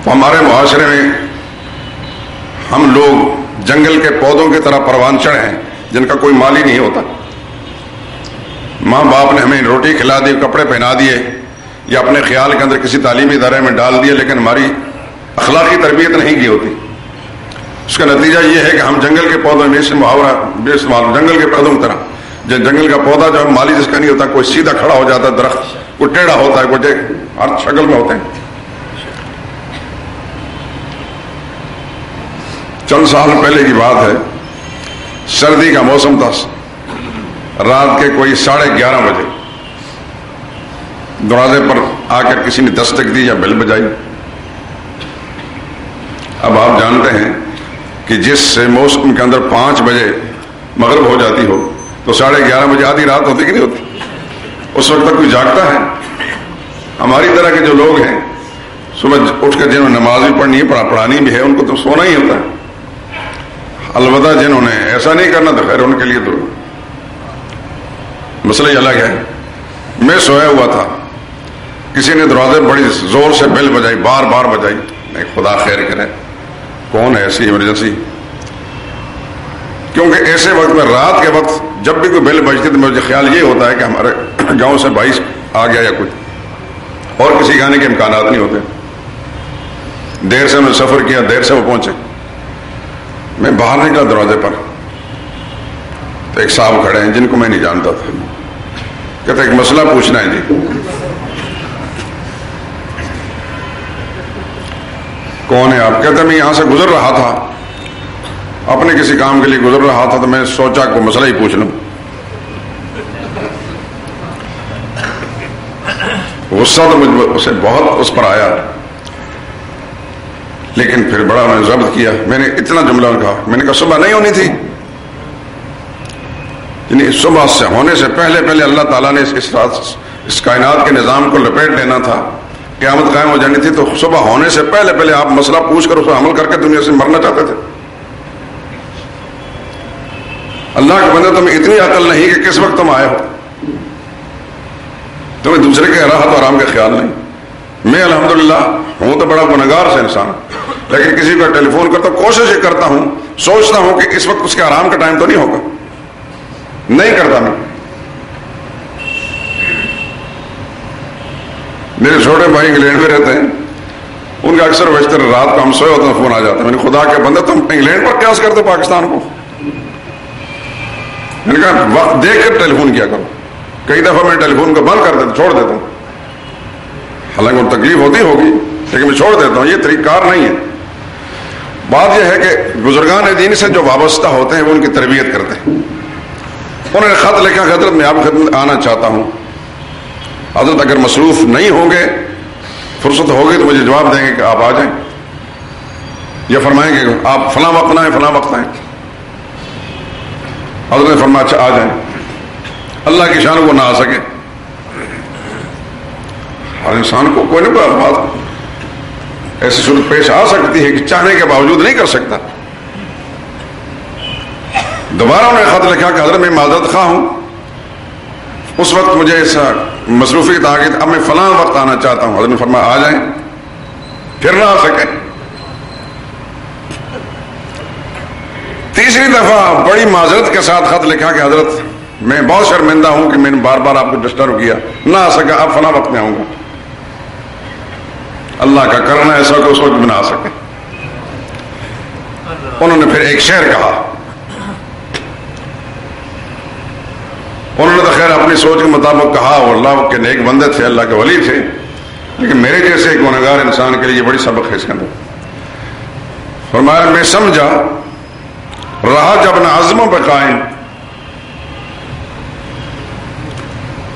تو ہمارے معاشرے میں ہم لوگ جنگل کے پودوں کی طرح پروان چڑھے ہیں جن کا کوئی مال ہی نہیں ہوتا۔ ماں باپ نے ہمیں روٹی کھلا دی، کپڑے پہنا دیے، یا اپنے خیال کے اندر کسی تعلیمی ادارے میں ڈال دیے، لیکن ہماری اخلاقی تربیت نہیں کی ہوتی۔ اس کا نتیجہ یہ ہے کہ ہم جنگل کے پودوں میں سے محاورہ بے استعمال، جنگل کے پودوں کی طرح، جنگل کا پودا جو مالی جس کا نہیں ہوتا، کوئی سیدھا کھڑا ہو جاتا ہے درخت، کوئی ٹیڑھا ہوتا ہے، کوئی ہر شکل میں ہوتے ہیں۔ چند سال پہلے کی بات ہے، سردی کا موسم تھا، رات کے کوئی 11:30 بجے دروازے پر آ کر کسی نے دستک دی یا بیل بجائی۔ اب آپ جانتے ہیں کہ جس موسم کے اندر 5 بجے مغرب ہو جاتی ہو تو 11:30 بجے آدھی رات ہوتی کہ نہیں ہوتی؟ اس وقت تک کوئی جاگتا ہے؟ ہماری طرح کے جو لوگ ہیں صبح اٹھ کر جنہوں نے نماز بھی پڑھنی ہے، پڑھانی بھی ہے، ان کو تو سونا ہی ہوتا ہے۔ البتہ جنہوں نے ایسا نہیں کرنا تو خیر ان کے لیے تو مسئلہ ہی الگ ہے۔ میں سویا ہوا تھا، کسی نے دروازے بڑی زور سے بیل بجائی، بار بار بجائی، نہیں خدا خیر کرے، کون ہے ایسی ایمرجنسی؟ کیونکہ ایسے وقت میں رات کے وقت جب بھی کوئی بیل بجتی تو مجھے خیال یہ ہوتا ہے کہ ہمارے گاؤں سے 22 آ گیا یا کچھ، اور کسی گانے کے امکانات نہیں ہوتے۔ دیر سے میں سفر کیا، دیر سے وہ پہنچے، میں باہر نکلا دروازے پر تو ایک صاحب کھڑے ہیں جن کو میں نہیں جانتا تھا، کہتے ایک مسئلہ پوچھنا ہے جی۔ کون ہے آپ؟ کہتے میں یہاں سے گزر رہا تھا، اپنے کسی کام کے لیے گزر رہا تھا، تو میں سوچا کوئی مسئلہ ہی پوچھ لوں۔ غصہ تو مجھ اسے بہت اس پر آیا، لیکن پھر بڑا میں نے ضبط کیا۔ میں نے اتنا جملہ کہا، میں نے کہا صبح نہیں ہونی تھی، یعنی صبح سے ہونے سے پہلے اللہ تعالیٰ نے اس کائنات کے نظام کو لپیٹ لینا تھا، قیامت قائم ہو جانی تھی، تو صبح ہونے سے پہلے آپ مسئلہ پوچھ کر اس پر عمل کر کے دنیا سے مرنا چاہتے تھے۔ اللہ کے بندے تمہیں اتنی عقل نہیں کہ کس وقت تم آئے ہو، تمہیں دوسرے کے راحت و آرام کا خیال نہیں۔ میں الحمدللہ ہوں تو بڑا گنہگار سے انسان، لیکن کسی کا ٹیلی فون کرتا کوشش یہ کرتا ہوں، سوچتا ہوں کہ اس وقت اس کے آرام کا ٹائم تو نہیں ہوگا، نہیں کرتا میں۔ میرے چھوٹے بھائی انگلینڈ میں رہتے ہیں، ان کا اکثر بیشتر رات کو ہم سوئے ہوتے ہیں فون آ جاتا ہے، میں نے خدا کے بندے تم انگلینڈ پر قیاس کرتے پاکستان کو؟ میں نے کہا وقت دیکھ کر ٹیلی فون کیا کرو۔ کئی دفعہ میں ٹیلی فون کو بند کر دیتا، چھوڑ دیتا ہوں، حالانکہ ان تکلیف ہوتی ہوگی لیکن میں چھوڑ دیتا ہوں، یہ طریقہ کار نہیں ہے۔ بات یہ ہے کہ بزرگان دین سے جو وابستہ ہوتے ہیں وہ ان کی تربیت کرتے ہیں۔ انہوں نے خط لکھا کہ حضرت میں آپ کی خدمت آنا چاہتا ہوں، حضرت اگر مصروف نہیں ہوں گے، فرصت ہوگی تو مجھے جواب دیں گے کہ آپ آ جائیں، یا فرمائیں گے آپ فلاں وقت آئیں فلاں وقت آئیں۔ حضرت نے فرمایا اچھا آ جائیں، اللہ کی شان کو نہ آ سکے، ہر انسان کو کوئی نہ کوئی بات ایسی صورت پیش آ سکتی ہے کہ چاہنے کے باوجود نہیں کر سکتا۔ دوبارہ انہوں نے خط لکھا کہ حضرت میں معذرت خواہ ہوں، اس وقت مجھے ایسا مصروفیت آ گئی، اب میں فلاں وقت آنا چاہتا ہوں۔ حضرت نے فرمایا آ جائیں، پھر نہ آ سکے۔ تیسری دفعہ بڑی معذرت کے ساتھ خط لکھا کہ حضرت میں بہت شرمندہ ہوں کہ میں نے بار بار آپ کو ڈسٹرب کیا، نہ آ سکا، اب فلاں وقت میں آؤں گا۔ اللہ کا کرنا ایسا کہ اس وقت میں نہ آ سکے۔ انہوں نے پھر ایک شعر کہا، انہوں نے تو خیر اپنی سوچ کے مطابق کہا، اور اللہ کے نیک بندے تھے، اللہ کے ولی تھے، لیکن میرے جیسے ایک گنہگار انسان کے لیے یہ بڑی سبق ہے اس کے اندر۔ فرمایا میں سمجھا رہا جب اپنے عزموں پہ قائم،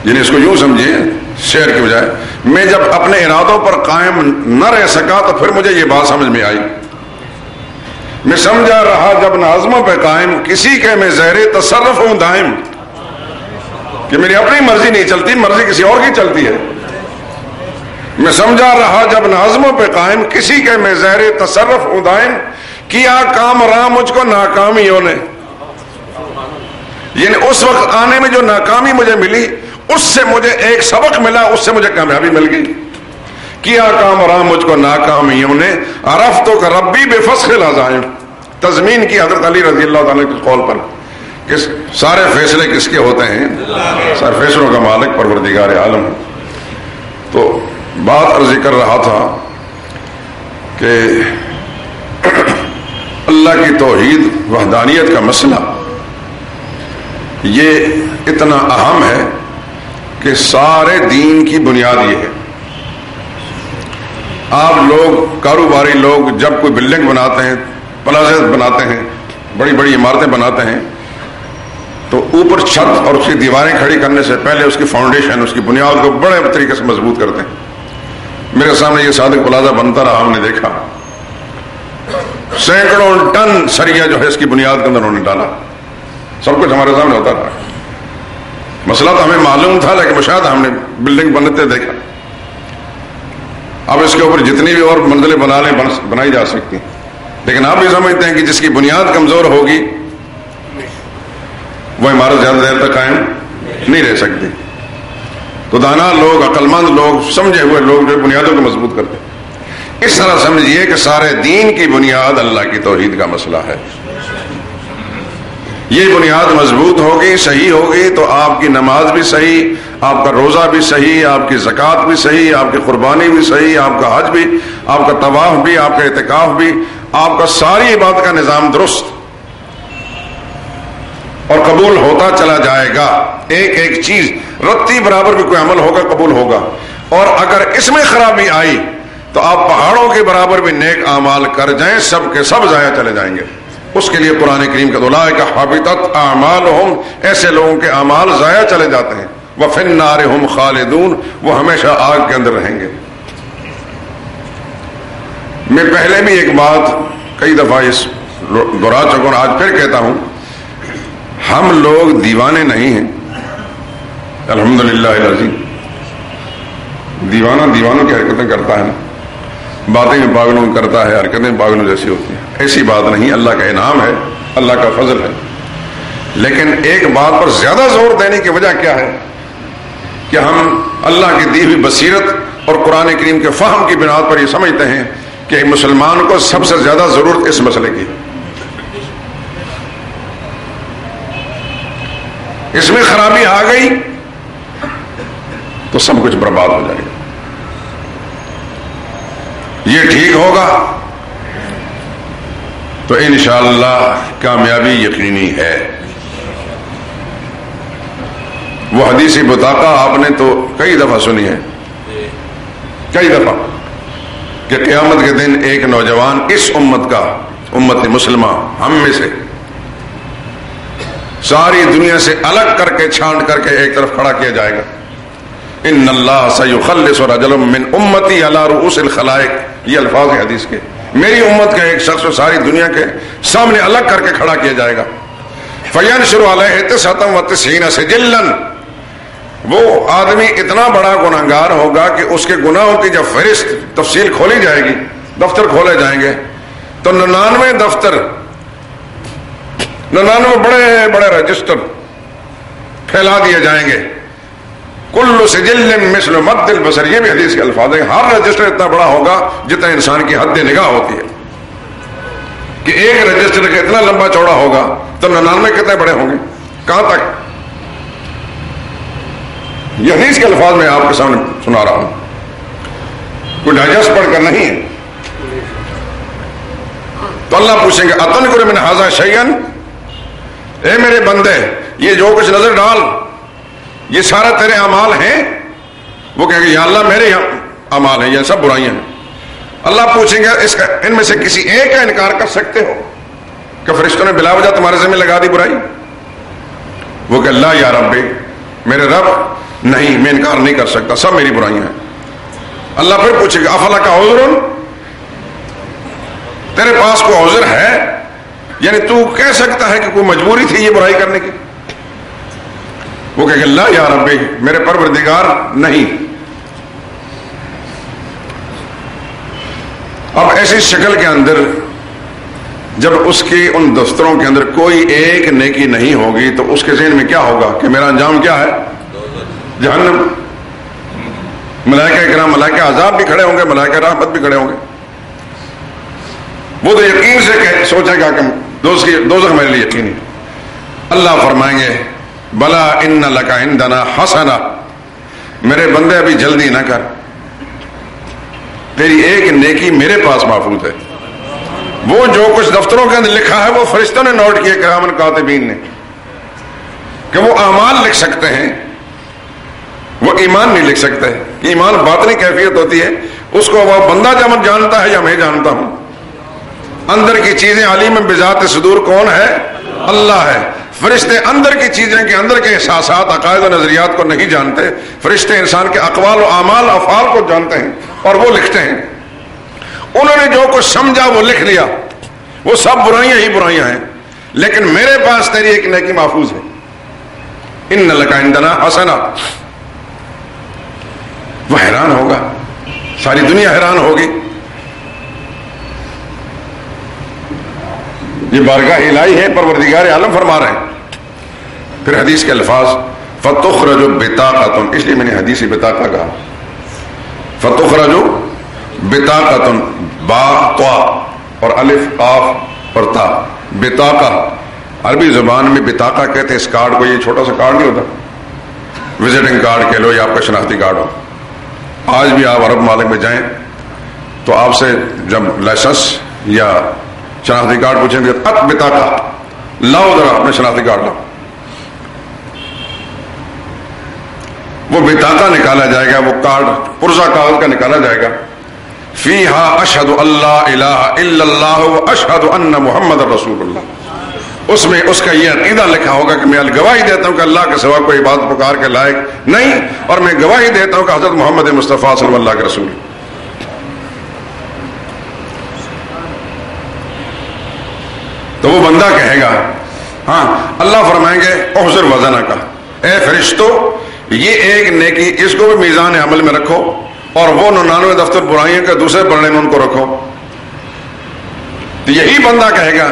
یعنی اس کو یوں سمجھیے شعر کی بجائے، میں جب اپنے ارادوں پر قائم نہ رہ سکا تو پھر مجھے یہ بات سمجھ میں آئی، میں سمجھا رہا جب اپنے عزموں پہ قائم، کسی کے میں زہر تصرف ہوں دائم، کہ میری اپنی مرضی نہیں چلتی، مرضی کسی اور کی چلتی ہے۔ میں سمجھا رہا جب نازموں پہ قائم، کسی کے میں زہر تصرف ہوں دائم، کیا کام رہا مجھ کو ناکامیوں نے، یعنی اس وقت آنے میں جو ناکامی مجھے ملی اس سے مجھے ایک سبق ملا، اس سے مجھے کامیابی مل گئی۔ کیا کام رہا مجھ کو ناکامیوں نے، عرفتو کہ ربی بے فسخ العزائم، تضمین کی حضرت علی رضی اللہ تعالیٰ کے قول پر کہ سارے فیصلے کس کے ہوتے ہیں؟ سارے فیصلوں کا مالک پروردگار عالم۔ تو بات عرض کر رہا تھا کہ اللہ کی توحید وحدانیت کا مسئلہ یہ اتنا اہم ہے کہ سارے دین کی بنیاد یہ ہے۔ آپ لوگ کاروباری لوگ جب کوئی بلڈنگ بناتے ہیں، پلازے بناتے ہیں، بڑی بڑی عمارتیں بناتے ہیں، تو اوپر چھت اور اس کی دیواریں کھڑی کرنے سے پہلے اس کی فاؤنڈیشن، اس کی بنیاد کو بڑے طریقے سے مضبوط کرتے ہیں۔ میرے سامنے یہ صادق پلازہ بنتا رہا، ہم نے دیکھا سینکڑوں ٹن سریا جو ہے اس کی بنیاد کے اندر انہوں نے ڈالا، سب کچھ ہمارے سامنے ہوتا رہا۔ مسئلہ تو ہمیں معلوم تھا لیکن مشاہدہ ہم نے بلڈنگ بنتے دیکھا۔ اب اس کے اوپر جتنی بھی اور منزلیں بنائی جا سکتی، لیکن آپ بھی سمجھتے ہیں کہ جس کی بنیاد کمزور ہوگی وہ عمارت زیادہ دیر تک قائم نہیں رہ سکتی۔ تو دانا لوگ، عقل مند لوگ، سمجھے ہوئے لوگ جو بنیادوں کو مضبوط کرتے ہیں، اس طرح سمجھیے کہ سارے دین کی بنیاد اللہ کی توحید کا مسئلہ ہے۔ یہ بنیاد مضبوط ہوگی، صحیح ہوگی، تو آپ کی نماز بھی صحیح، آپ کا روزہ بھی صحیح، آپ کی زکوٰۃ بھی صحیح، آپ کی قربانی بھی صحیح، آپ کا حج بھی، آپ کا طواف بھی، آپ کا اعتکاف بھی، آپ کا ساری عبادت کا نظام درست اور قبول ہوتا چلا جائے گا۔ ایک ایک چیز رتی برابر بھی کوئی عمل ہوگا قبول ہوگا، اور اگر اس میں خرابی آئی تو آپ پہاڑوں کے برابر بھی نیک اعمال کر جائیں، سب کے سب ضائع چلے جائیں گے۔ اس کے لیے قرآن کریم کا اولئک حبطت اعمالہم، ایسے لوگوں کے اعمال ضائع چلے جاتے ہیں، وفی النار ہم خالدون، وہ ہمیشہ آگ کے اندر رہیں گے۔ میں پہلے بھی ایک بات کئی دفعہ اس دہرا چکا ہوں، آج پھر کہتا ہوں، ہم لوگ دیوانے نہیں ہیں، الحمدللہ العظیم۔ دیوانہ دیوانوں کی حرکتیں کرتا ہے نا، باتیں بھی پاگلوں کرتا ہے، حرکتیں پاگلوں جیسی ہوتی ہیں، ایسی بات نہیں، اللہ کا انعام ہے، اللہ کا فضل ہے۔ لیکن ایک بات پر زیادہ زور دینے کی وجہ کیا ہے کہ ہم اللہ کی دی ہوئی بصیرت اور قرآن کریم کے فہم کی بنیاد پر یہ سمجھتے ہیں کہ مسلمان کو سب سے زیادہ ضرورت اس مسئلے کی، اس میں خرابی آ گئی تو سب کچھ برباد ہو جائے گا. یہ ٹھیک ہوگا تو انشاءاللہ کامیابی یقینی ہے. وہ حدیث بطاقہ آپ نے تو کئی دفعہ سنی ہے، کئی دفعہ، کہ قیامت کے دن ایک نوجوان اس امت کا، امت مسلمہ ہم میں سے، ساری دنیا سے الگ کر کے چھانٹ کر کے ایک طرف کھڑا کیا جائے گا. ان اللہ سیخلص رجلا من امتی علی رؤوس الخلائق، یہ الفاظ ہیں حدیث کے. میری امت کا ایک شخص کو ساری دنیا کے سامنے الگ کر کے کھڑا کیا جائے گا. فینشر علیہ 99 سجلا، وہ آدمی اتنا بڑا گناہگار ہوگا کہ اس کے گناہوں کی جب فہرست تفصیل کھولی جائے گی، دفتر کھولے جائیں گے تو 99 دفتر، 99 بڑے بڑے رجسٹر پھیلا دیے جائیں گے. کل سجل مثل مد البصر، یہ بھی حدیث کے الفاظ ہیں. ہر رجسٹر اتنا بڑا ہوگا جتنا انسان کی حد نگاہ ہوتی ہے، کہ ایک رجسٹر کا اتنا لمبا چوڑا ہوگا تو 99 کتنے بڑے ہوں گے، کہاں تک. یہ حدیث کے الفاظ میں آپ کے سامنے سنا رہا ہوں، کوئی ڈائجسٹ پڑھ کر نہیں ہے. تو اللہ پوچھیں گے اتنکر من ھذا شیئا، اے میرے بندے یہ جو کچھ نظر ڈال یہ سارا تیرے اعمال ہیں؟ وہ کہیں گے یا اللہ میرے اعمال ہیں، یہ سب برائیاں ہیں. اللہ پوچھیں گے اس کا ان میں سے کسی ایک کا انکار کر سکتے ہو کہ فرشتوں نے بلا وجہ تمہارے ذمہ لگا دی برائی؟ وہ کہ اللہ یا رب، میرے رب نہیں، میں انکار نہیں کر سکتا، سب میری برائیاں ہیں. اللہ پھر پوچھے گا افلا کا عذر، تیرے پاس کوئی عذر ہے؟ یعنی تو کہہ سکتا ہے کہ کوئی مجبوری تھی یہ برائی کرنے کی؟ وہ کہے گا اللہ یا رب، میرے پروردگار نہیں. اب ایسی شکل کے اندر جب اس کی ان دفتروں کے اندر کوئی ایک نیکی نہیں ہوگی تو اس کے ذہن میں کیا ہوگا کہ میرا انجام کیا ہے؟ جہنم. ملائکہ کرام، ملائکہ عذاب بھی کھڑے ہوں گے، ملائکہ رحمت بھی کھڑے ہوں گے. وہ تو یقین سے سوچے گا کہ دوزخ میرے لیے یقینی. اللہ فرمائیں گے بلا ان لک عندنا حسنہ، میرے بندے ابھی جلدی نہ کر، تیری ایک نیکی میرے پاس محفوظ ہے. وہ جو کچھ دفتروں کے اندر لکھا ہے وہ فرشتوں نے نوٹ کیے، کرامن کاتبین نے، کہ وہ اعمال لکھ سکتے ہیں، وہ ایمان نہیں لکھ سکتے. ایمان باطنی کیفیت ہوتی ہے، اس کو وہ بندہ جب جانتا ہے یا میں جانتا ہوں. اندر کی چیزیں علیم بذات صدور کون ہے؟ اللہ ہے. فرشتے اندر کی چیزیں کے اندر کے احساسات، عقائد و نظریات کو نہیں جانتے. فرشتے انسان کے اقوال و اعمال، افعال کو جانتے ہیں اور وہ لکھتے ہیں. انہوں نے جو کچھ سمجھا وہ لکھ لیا، وہ سب برائیاں ہی برائیاں ہیں، لیکن میرے پاس تیری ایک نیکی محفوظ ہے. ان لک عندنا حسنہ. وہ حیران ہوگا، ساری دنیا حیران ہوگی. یہ بارگاہ الہی ہے، پروردگار عالم فرما رہے ہیں. پھر حدیث کے الفاظ فتخرج بطاقۃ، اس لیے میں نے حدیث بطاقہ کہا. فتخرج بطاقۃ، با طا اور الف قاف اور تا، بطاقہ. عربی زبان میں بطاقہ کہتے ہیں اس کارڈ کو، یہ چھوٹا سا کارڈ نہیں ہوتا، وزٹنگ کارڈ کہہ لو یا آپ کا شناختی کارڈ ہو. آج بھی آپ عرب ممالک میں جائیں تو آپ سے جب لائسنس یا شناختی کارڈ پوچھیں گے ات بطاقہ، لاؤ ذرا اپنے شناختی کارڈ لاؤ. وہ بطاقہ نکالا جائے گا، وہ کارڈ پرزہ کاغذ کا نکالا جائے گا. فیہا اشہد اللہ الہ الا اللہ و اشہد ان محمد رسول اللہ. اس میں اس کا یہ عقیدہ لکھا ہوگا کہ میں گواہی دیتا ہوں کہ اللہ کے سوا کوئی عبادت پکار کے لائق نہیں، اور میں گواہی دیتا ہوں کہ حضرت محمد مصطفیٰ صلی اللہ کے رسول. تو وہ بندہ کہے گا، ہاں اللہ فرمائیں گے احضر وزنہ کا، اے فرشتو یہ ایک نیکی اس کو بھی میزان عمل میں رکھو، اور وہ 99 دفتر برائیوں کے دوسرے پڑھنے میں ان کو رکھو. تو یہی بندہ کہے گا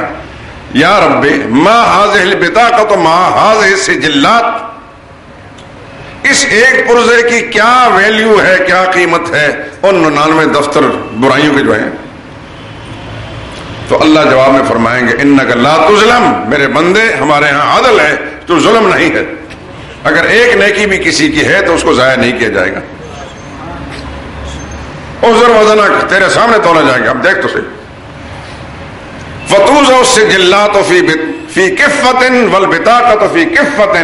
یا رب ما هذه البطاقة ما هذه السجلات، اس ایک پرزے کی کیا ویلیو ہے، کیا قیمت ہے ان 99 دفتر برائیوں کے جو ہیں. تو اللہ جواب میں فرمائیں گے انک لا تظلم، میرے بندے ہمارے ہاں عدل ہے، تو ظلم نہیں ہے. اگر ایک نیکی بھی کسی کی ہے تو اس کو ضائع نہیں کیا جائے گا. عذر وزنک تیرے سامنے تولا جائے گا. اب دیکھ تو صحیح. فتوزع السجلات فی کفۃ والبطاقۃ فی کفۃ،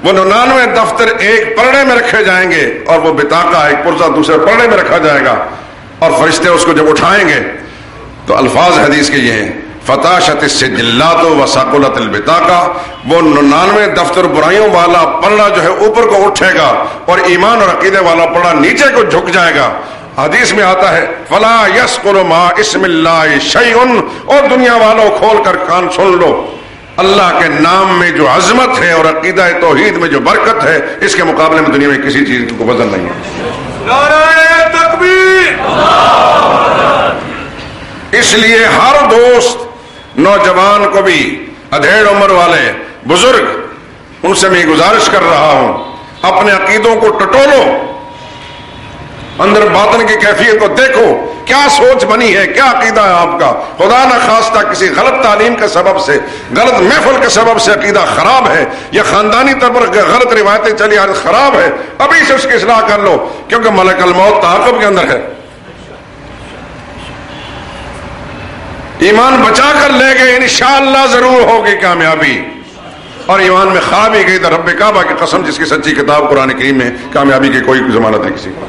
وہ 99 دفتر ایک پرڑے میں رکھے جائیں گے اور وہ بطاقہ ایک پرزہ دوسرے پرڑے میں رکھا جائے گا، اور فرشتے اس کو جب اٹھائیں گے تو الفاظ حدیث کے یہ ہیں فتاشت السجلات وثقلت البطاقہ، وہ 99 دفتر برائیوں والا پلڑا جو ہے اوپر کو اٹھے گا اور ایمان اور عقیدے والا پلڑا نیچے کو جھک جائے گا. حدیث میں آتا ہے فلا یسقل ما اسم اللہ شیء، اور دنیا والوں کھول کر کان سن لو، اللہ کے نام میں جو عظمت ہے اور عقیدہ توحید میں جو برکت ہے، اس کے مقابلے میں دنیا میں کسی چیز کو وزن نہیں ہے. نعرہ تکبیر. اس لیے ہر دوست، نوجوان کو بھی، ادھیڑ عمر والے، بزرگ، ان سے میں گزارش کر رہا ہوں اپنے عقیدوں کو ٹٹولو، اندر باطن کی کیفیت کو دیکھو، کیا سوچ بنی ہے، کیا عقیدہ ہے آپ کا. خدا نہ خواستہ کسی غلط تعلیم کے سبب سے، غلط محفل کے سبب سے عقیدہ خراب ہے، یا خاندانی طور پر غلط روایتیں چلی آج خراب ہے، ابھی سے اس کی اصلاح کر لو، کیونکہ ملک الموت تعاقب کے اندر ہے. ایمان بچا کر لے گئے انشاءاللہ ضرور ہوگی کامیابی، اور ایمان میں خواب ہی گئی تو رب کعبہ کی قسم جس کی سچی کتاب قرآن کریم میں کامیابی کی کوئی ضمانت نہیں کسی کو.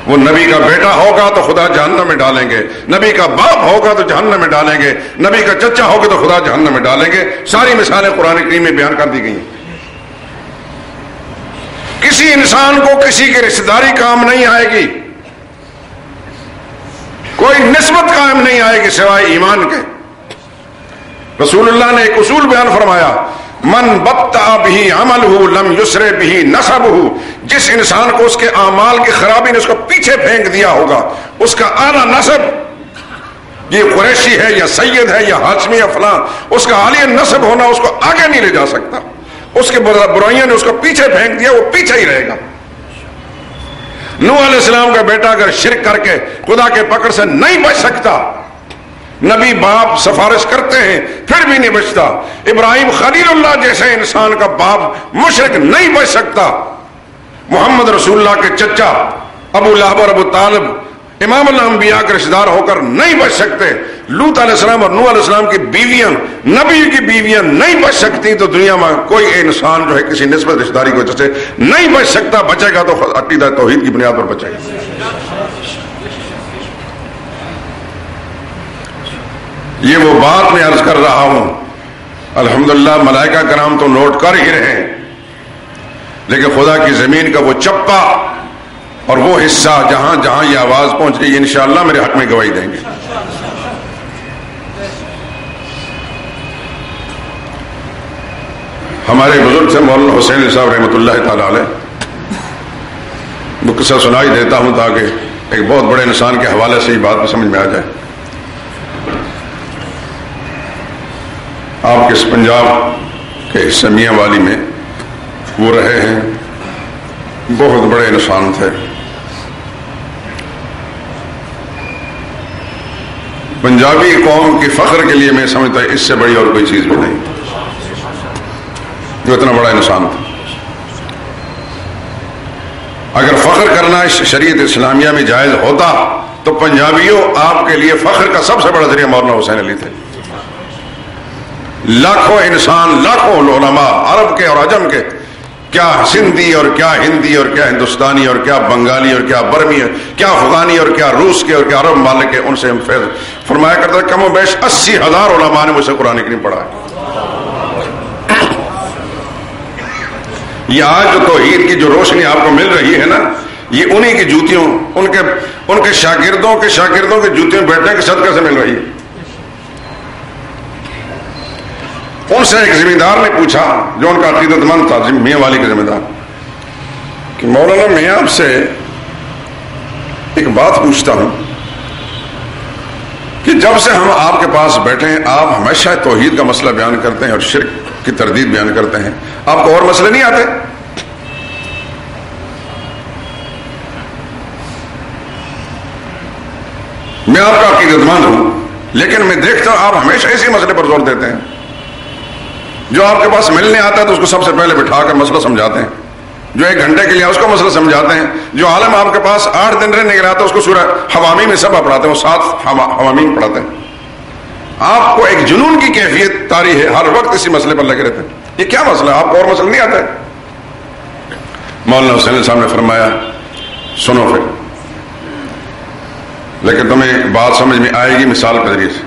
وہ نبی کا بیٹا ہوگا تو خدا جہنم میں ڈالیں گے، نبی کا باپ ہوگا تو جہنم میں ڈالیں گے، نبی کا چچا ہوگا تو خدا جہنم میں ڈالیں گے. ساری مثالیں قرآن کریم میں بیان کر دی گئی. کسی انسان کو کسی کی رشتہ داری کام نہیں آئے گی، کوئی نسبت قائم نہیں آئے گی سوائے ایمان کے. رسول اللہ نے ایک اصول بیان فرمایا من بطأ به عمله لم یسر به نسبه، جس انسان کو اس کے اعمال کی خرابی نے اس کو پیچھے پھینک دیا ہوگا، اس کا اعلیٰ نسب، یہ قریشی ہے یا سید ہے یا ہاشمی یا فلاں، اس کا عالیہ نسب ہونا اس کو آگے نہیں لے جا سکتا. اس کے برائیاں نے اس کو پیچھے پھینک دیا، وہ پیچھے ہی رہے گا. نوح علیہ السلام کا بیٹا اگر شرک کر کے خدا کے پکڑ سے نہیں بچ سکتا، نبی باپ سفارش کرتے ہیں پھر بھی نہیں بچتا، ابراہیم خلیل اللہ جیسے انسان کا باپ مشرک نہیں بچ سکتا، محمد رسول اللہ کے چچا ابو لہب اور ابو طالب امام الانبیاء کے رشتہ دار ہو کر نہیں بچ سکتے، لوط علیہ السلام اور نوح علیہ السلام کی بیویاں، نبی کی بیویاں نہیں بچ سکتی، تو دنیا میں کوئی انسان جو ہے کسی نسبت رشتہ داری کی وجہ سے نہیں بچ سکتا. بچے گا تو عقیدہ توحید کی بنیاد پر بچے گا. یہ وہ بات میں عرض کر رہا ہوں، الحمدللہ ملائکہ کرام تو نوٹ کر ہی رہے ہیں، لیکن خدا کی زمین کا وہ چپا اور وہ حصہ جہاں جہاں یہ آواز پہنچ رہی ہے انشاءاللہ میرے حق میں گواہی دیں گے. ہمارے بزرگ سے مولانا حسین علی صاحب رحمۃ اللہ تعالی علیہ، وہ قصہ سنائی دیتا ہوں تاکہ ایک بہت بڑے انسان کے حوالے سے یہ بات سمجھ میں آ جائے. آپ کے پنجاب کے حصہ میاں والی میں وہ رہے ہیں، بہت بڑے انسان تھے. پنجابی قوم کی فخر کے لیے میں سمجھتا اس سے بڑی اور کوئی چیز بھی نہیں، جو اتنا بڑا انسان تھا. اگر فخر کرنا شریعت اسلامیہ میں جائز ہوتا تو پنجابیوں آپ کے لیے فخر کا سب سے بڑا ذریعہ مولانا حسین علی تھے. لاکھوں انسان، لاکھوں علماء عرب کے اور عجم کے، کیا سندھی اور کیا ہندی اور کیا ہندوستانی اور کیا بنگالی اور کیا برمی، کیا افغانی اور کیا روس کے اور کیا عرب ممالک کے، ان سے ہم فیض فرمایا کرتا ہے. کم و بیش 80,000 علماء نے مجھ سے قرآن کریم پڑھا ہے. یہ آج جو توحید کی جو روشنی آپ کو مل رہی ہے نا، یہ انہی کی جوتیوں، ان کے شاگردوں کے جوتیوں بیٹھنے کے صدقے سے مل رہی ہے. ان سے ایک ذمہ دار نے پوچھا جو ان کا عقیدت مند تھا، میاں والی کا ذمہ دار، کہ مولانا میں آپ سے ایک بات پوچھتا ہوں کہ جب سے ہم آپ کے پاس بیٹھے ہیں آپ ہمیشہ توحید کا مسئلہ بیان کرتے ہیں اور شرک کی تردید بیان کرتے ہیں، آپ کو اور مسئلے نہیں آتے؟ میں آپ کا عقیدت مند ہوں، لیکن میں دیکھتا ہوں آپ ہمیشہ اسی مسئلے پر زور دیتے ہیں. جو آپ کے پاس ملنے آتا ہے تو اس کو سب سے پہلے بٹھا کر مسئلہ سمجھاتے ہیں. جو 1 گھنٹے کے لیے اس کو مسئلہ سمجھاتے ہیں. جو عالم آپ کے پاس 8 دن رہنے کے لیے آتا ہے اس کو سورہ حوامی میں سب پڑھاتے ہیں. وہ 7 حوامی پڑھاتے ہیں. آپ کو ایک جنون کی کیفیت طاری ہے, ہر وقت اسی مسئلے پر لگے رہتے ہیں. یہ کیا مسئلہ ہے؟ آپ کو اور مسئلہ نہیں آتا ہے؟ مولانا حسین صاحب نے فرمایا سنو پھر, لیکن تمہیں بات سمجھ میں آئے گی مثال کے ذریعے سے.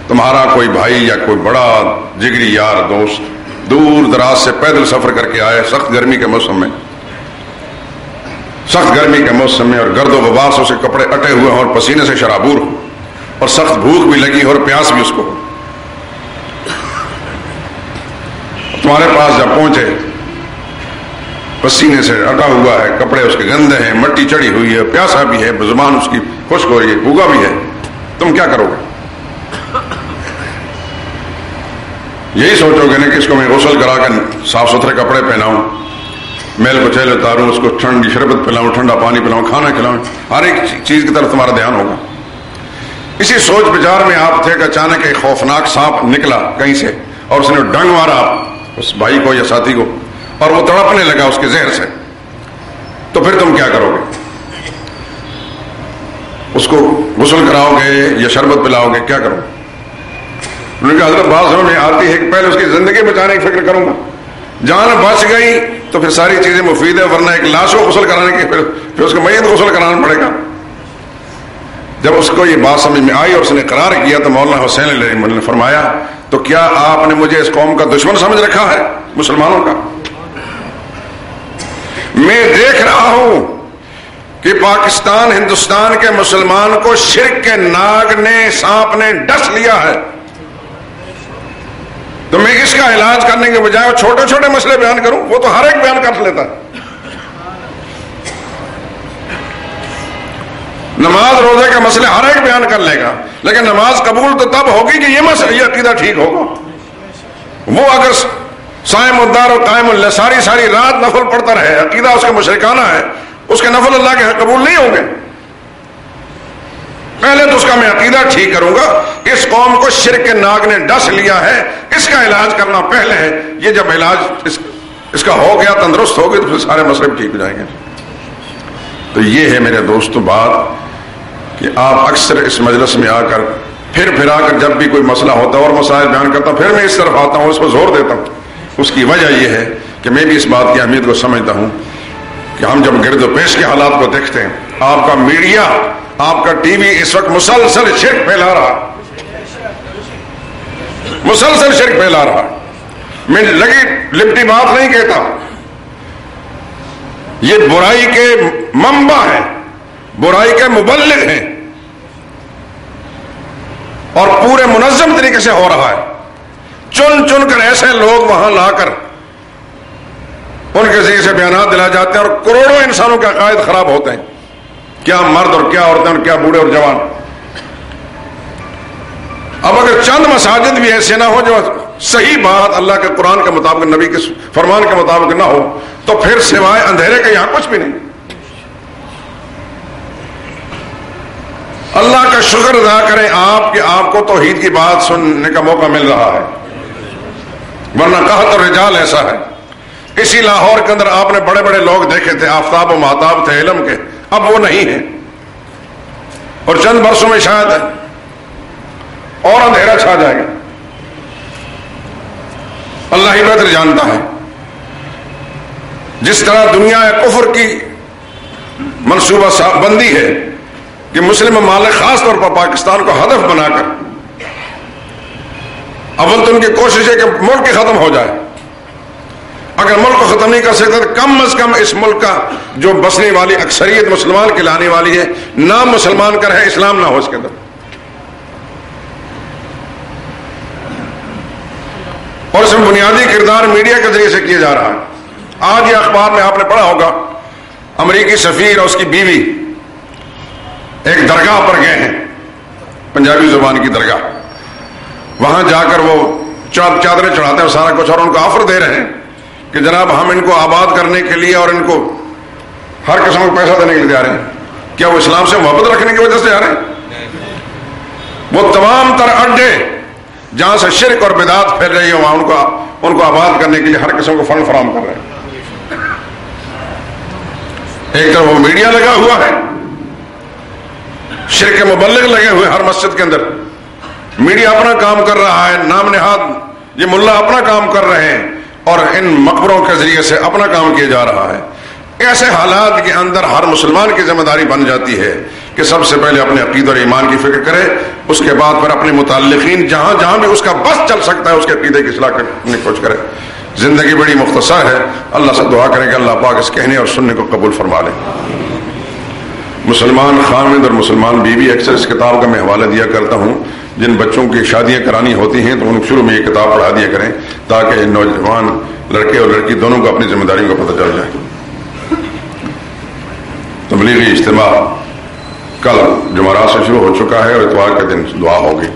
تمہارا کوئی بھائی یا کوئی بڑا جگری یار دوست دور دراز سے پیدل سفر کر کے آئے سخت گرمی کے موسم میں, اور گرد و غبار سے اسے کپڑے اٹے ہوئے ہوں اور پسینے سے شرابور ہو اور سخت بھوک بھی لگی اور پیاس بھی اس کو. تمہارے پاس جب پہنچے پسینے سے اٹا ہوا ہے, کپڑے اس کے گندے ہیں, مٹی چڑھی ہوئی ہے, پیاسا بھی ہے, زبان اس کی خشک ہو رہی ہے, بھوکا بھی ہے, تم کیا کرو گے؟ یہی سوچو گے نا کہ اس کو میں غسل کرا کر صاف ستھرے کپڑے پہناؤں, میل کچیل اتاروں, اس کو ٹھنڈی شربت پلاؤں, ٹھنڈا پانی پلاؤں, کھانا کھلاؤں, ہر ایک چیز کی طرف تمہارا دھیان ہوگا. اسی سوچ بچار میں آپ تھے کہ اچانک ایک خوفناک سانپ نکلا کہیں سے اور اس نے ڈنگ مارا اس بھائی کو یا ساتھی کو اور وہ تڑپنے لگا اس کے زہر سے. تو پھر تم کیا کرو گے؟ اس کو غسل کراؤ گے یا شربت پلاؤ گے؟ کیا کرو گے؟ انہوں نے کہا حضرت بات سمجھ میں آتی ہے کہ پہلے اس کی زندگی بچانے کی فکر کروں گا. جان بچ گئی تو پھر ساری چیزیں مفید ہے, ورنہ ایک لاش کو غسل کرانے کی پھر اس کو میت غسل کرانا پڑے گا. جب اس کو یہ بات سمجھ میں آئی اور اس نے اقرار کیا تو مولانا حسین نے فرمایا تو کیا آپ نے مجھے اس قوم کا دشمن سمجھ رکھا ہے مسلمانوں کا؟ میں دیکھ رہا ہوں کہ پاکستان ہندوستان کے مسلمان کو شرک کے ناگ نے سانپ نے ڈس لیا ہے. تو میں اس کا علاج کرنے کے بجائے چھوٹے چھوٹے مسئلے بیان کروں؟ وہ تو ہر ایک بیان کر لیتا ہے. نماز روزے کا مسئلہ ہر ایک بیان کر لے گا, لیکن نماز قبول تو تب ہوگی کہ یہ مسئلہ یہ عقیدہ ٹھیک ہوگا. وہ اگر صائم الدار اور قائم اللہ ساری رات نفل پڑھتا رہے, عقیدہ اس کا مشرکانہ ہے, اس کے نفل اللہ کے قبول نہیں ہوں گے. پہلے تو اس کا میں عقیدہ ٹھیک کروں گا. اس قوم کو شرک کے ناگ نے ڈس لیا ہے, اس کا علاج کرنا پہلے ہے. یہ جب علاج اس کا ہو گیا, تندرست ہو گیا, تو پھر سارے مسئلے بھی ٹھیک ہو جائیں گے. تو یہ ہے میرے دوستوں بات کہ آپ اکثر اس مجلس میں آ کر پھر آ کر جب بھی کوئی مسئلہ ہوتا ہے اور مسائل بیان کرتا ہوں, پھر میں اس طرف آتا ہوں, اس پر زور دیتا ہوں. اس کی وجہ یہ ہے کہ میں بھی اس بات کی اہمیت کو سمجھتا ہوں کہ ہم جب گرد و پیش کے حالات کو دیکھتے ہیں, آپ کا میڈیا, آپ کا ٹی وی اس وقت مسلسل شرک پھیلا رہا, مسلسل شرک پھیلا رہا. میں لگی لپٹی بات نہیں کہتا, یہ برائی کے منبع ہے, برائی کے مبلغ ہیں, اور پورے منظم طریقے سے ہو رہا ہے. چن کر ایسے لوگ وہاں لا کر ان کے ذریعے سے بیانات دلائے جاتے ہیں اور کروڑوں انسانوں کے عقائد خراب ہوتے ہیں, کیا مرد اور کیا عورتیں اور کیا بوڑھے اور جوان. اب اگر چند مساجد بھی ایسے نہ ہو جو صحیح بات اللہ کے قرآن کے مطابق, نبی کے فرمان کے مطابق نہ ہو, تو پھر سوائے اندھیرے کے یہاں کچھ بھی نہیں. اللہ کا شکر ادا کریں آپ کہ آپ کو توحید کی بات سننے کا موقع مل رہا ہے, ورنہ قحط اور رجال ایسا ہے. اسی لاہور کے اندر آپ نے بڑے بڑے لوگ دیکھے تھے, آفتاب و مہتاب تھے علم کے, اب وہ نہیں ہیں, اور چند برسوں میں شاید اور اندھیرا چھا جائے گا. اللہ ہی بہتر جانتا ہے. جس طرح دنیا کفر کی منصوبہ بندی ہے کہ مسلم ممالک خاص طور پر پاکستان کو ہدف بنا کر اول تو ان کی کوشش ہے کہ ملک ہی ختم ہو جائے. اگر ملک کو ختم نہیں کر سکتے تو کم از کم اس ملک کا جو بسنے والی اکثریت مسلمان کہلانے والی ہے, نام مسلمان کا ہے, اسلام نہ ہو اس کے اندر. اور اس میں بنیادی کردار میڈیا کے ذریعے سے کیا جا رہا ہے. آج یہ اخبار میں آپ نے پڑھا ہوگا, امریکی سفیر اور اس کی بیوی ایک درگاہ پر گئے ہیں, پنجابی زبان کی درگاہ. وہاں جا کر وہ چادریں چڑھاتے ہیں سارا کچھ, اور ان کو آفر دے رہے ہیں کہ جناب ہم ان کو آباد کرنے کے لیے اور ان کو ہر قسم کا پیسہ دینے کے لیے آ رہے ہیں. کیا وہ اسلام سے محبت رکھنے کی وجہ سے آ رہے ہیں؟ وہ تمام تر اڈے جہاں سے شرک اور بدعت پھیل رہی ہے وہاں ان کو آباد کرنے کے لیے ہر قسم کو فنڈ فراہم کر رہے ہیں. ایک طرف وہ میڈیا لگا ہوا ہے، شرک کے مبلغ لگے ہوئے ہر مسجد کے اندر، میڈیا اپنا کام کر رہا ہے، نام نہاد یہ ملا اپنا کام کر رہے ہیں اور ان مقبروں کے ذریعے سے اپنا کام کیا جا رہا ہے. ایسے حالات کے اندر ہر مسلمان کی ذمہ داری بن جاتی ہے کہ سب سے پہلے اپنے عقیدہ اور ایمان کی فکر کرے، اس کے بعد پھر اپنے متعلقین جہاں جہاں بھی اس کا بس چل سکتا ہے اس کے عقیدے کی اصلاح کرنے کی کوشش کرے. زندگی بڑی مختصر ہے، اللہ سے دعا کریں کہ اللہ پاک اس کہنے اور سننے کو قبول فرما لے. مسلمان خامد اور مسلمان بیوی، اکثر اس کتاب کا میں حوالہ دیا کرتا ہوں. جن بچوں کی شادیاں کرانی ہوتی ہیں تو ان شروع میں یہ کتاب پڑھا دیا کریں تاکہ نوجوان لڑکے اور لڑکی دونوں کو اپنی ذمہ داریوں کا پتہ چل جائے. تبلیغی اجتماع کل جمعرات سے شروع ہو چکا ہے اور اتوار کے دن دعا ہوگی.